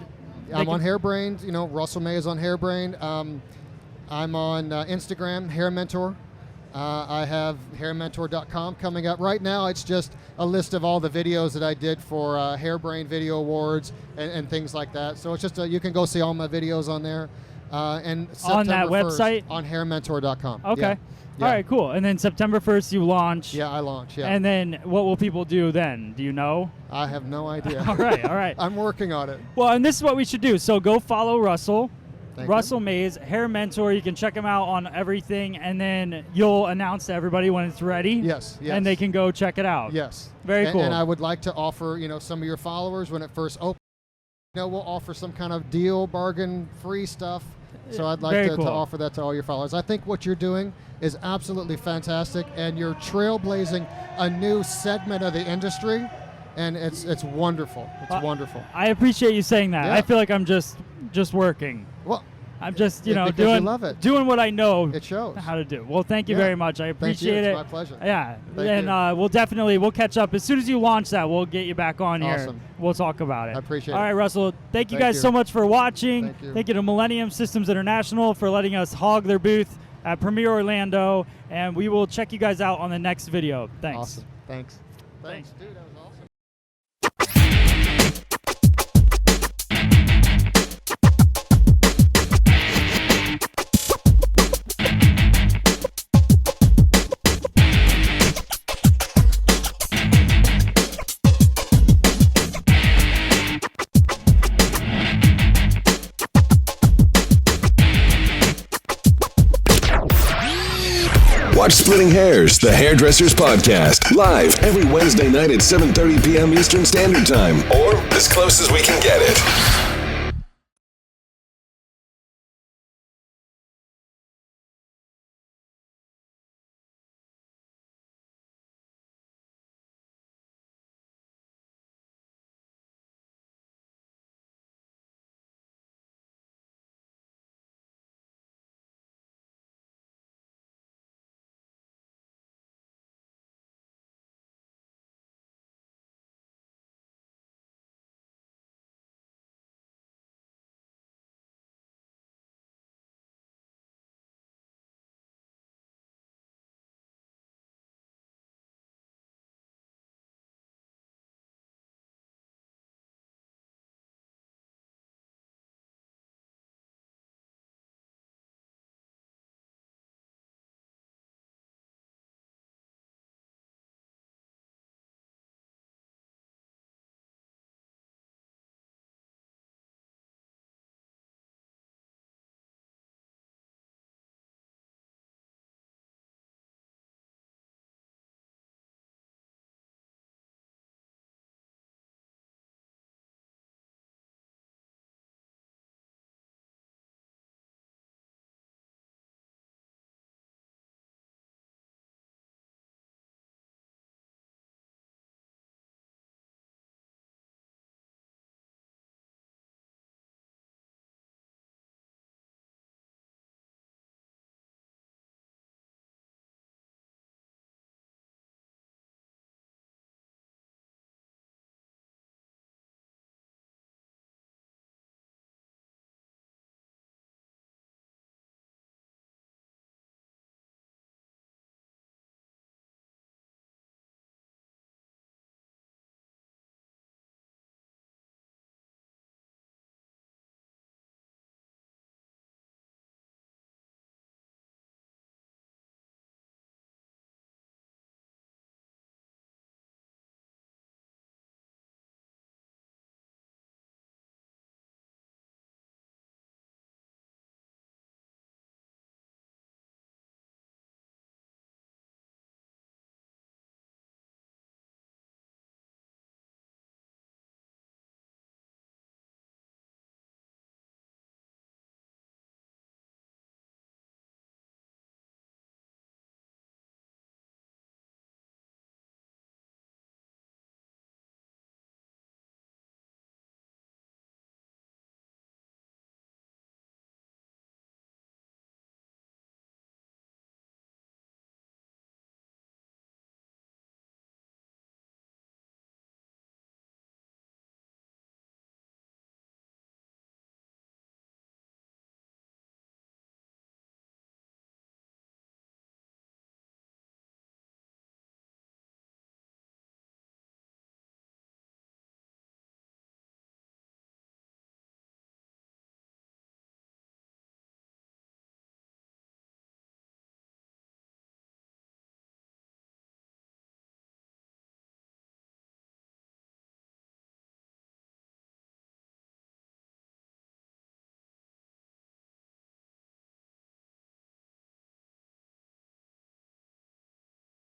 I'm on Hairbrained. You know, Russell May is on Hairbrained. I'm on Instagram, Hair Mentor. I have hairmentor.com coming up. Right now, it's just a list of all the videos that I did for Hairbrain Video Awards and things like that. So it's just you can go see all my videos on there. And On that September 1st, website? on hairmentor.com. Okay. Yeah. Yeah. All right, cool. And then September 1st, you launch. Yeah, I launch. Yeah. And then what will people do then? Do you know? I have no idea. All right, all right. I'm working on it. Well, and this is what we should do. So go follow Russell. Thank Russell Mays, Hair Mentor. You can check him out on everything, and then you'll announce to everybody when it's ready. Yes, yes. And they can go check it out. Yes. Very cool. And I would like to offer, some of your followers when it first opens, we'll offer some kind of deal, bargain, free stuff. So I'd like Very to cool. offer that to all your followers. I think what you're doing is absolutely fantastic, and you're trailblazing a new segment of the industry, and it's wonderful. It's wonderful. I appreciate you saying that. Yeah. I feel like I'm just working. Well, I'm just, because you doing love it. doing what I know It shows. how to do. Well, thank you Yeah. very much. I appreciate It's it. my pleasure. Yeah. Thank and you. we'll catch up as soon as you launch that. We'll get you back on here. Awesome. We'll talk about it. I appreciate All it. right, Russell. Thank you Thank guys you. so much for watching. Thank you. To Millennium Systems International for letting us hog their booth at Premier Orlando, and we will check you guys out on the next video. Thanks. Awesome. Thanks. Thanks, dude. That was awesome. Watch Splitting Hairs, the Hairdressers Podcast, live every Wednesday night at 7:30 p.m. Eastern Standard Time, or as close as we can get it.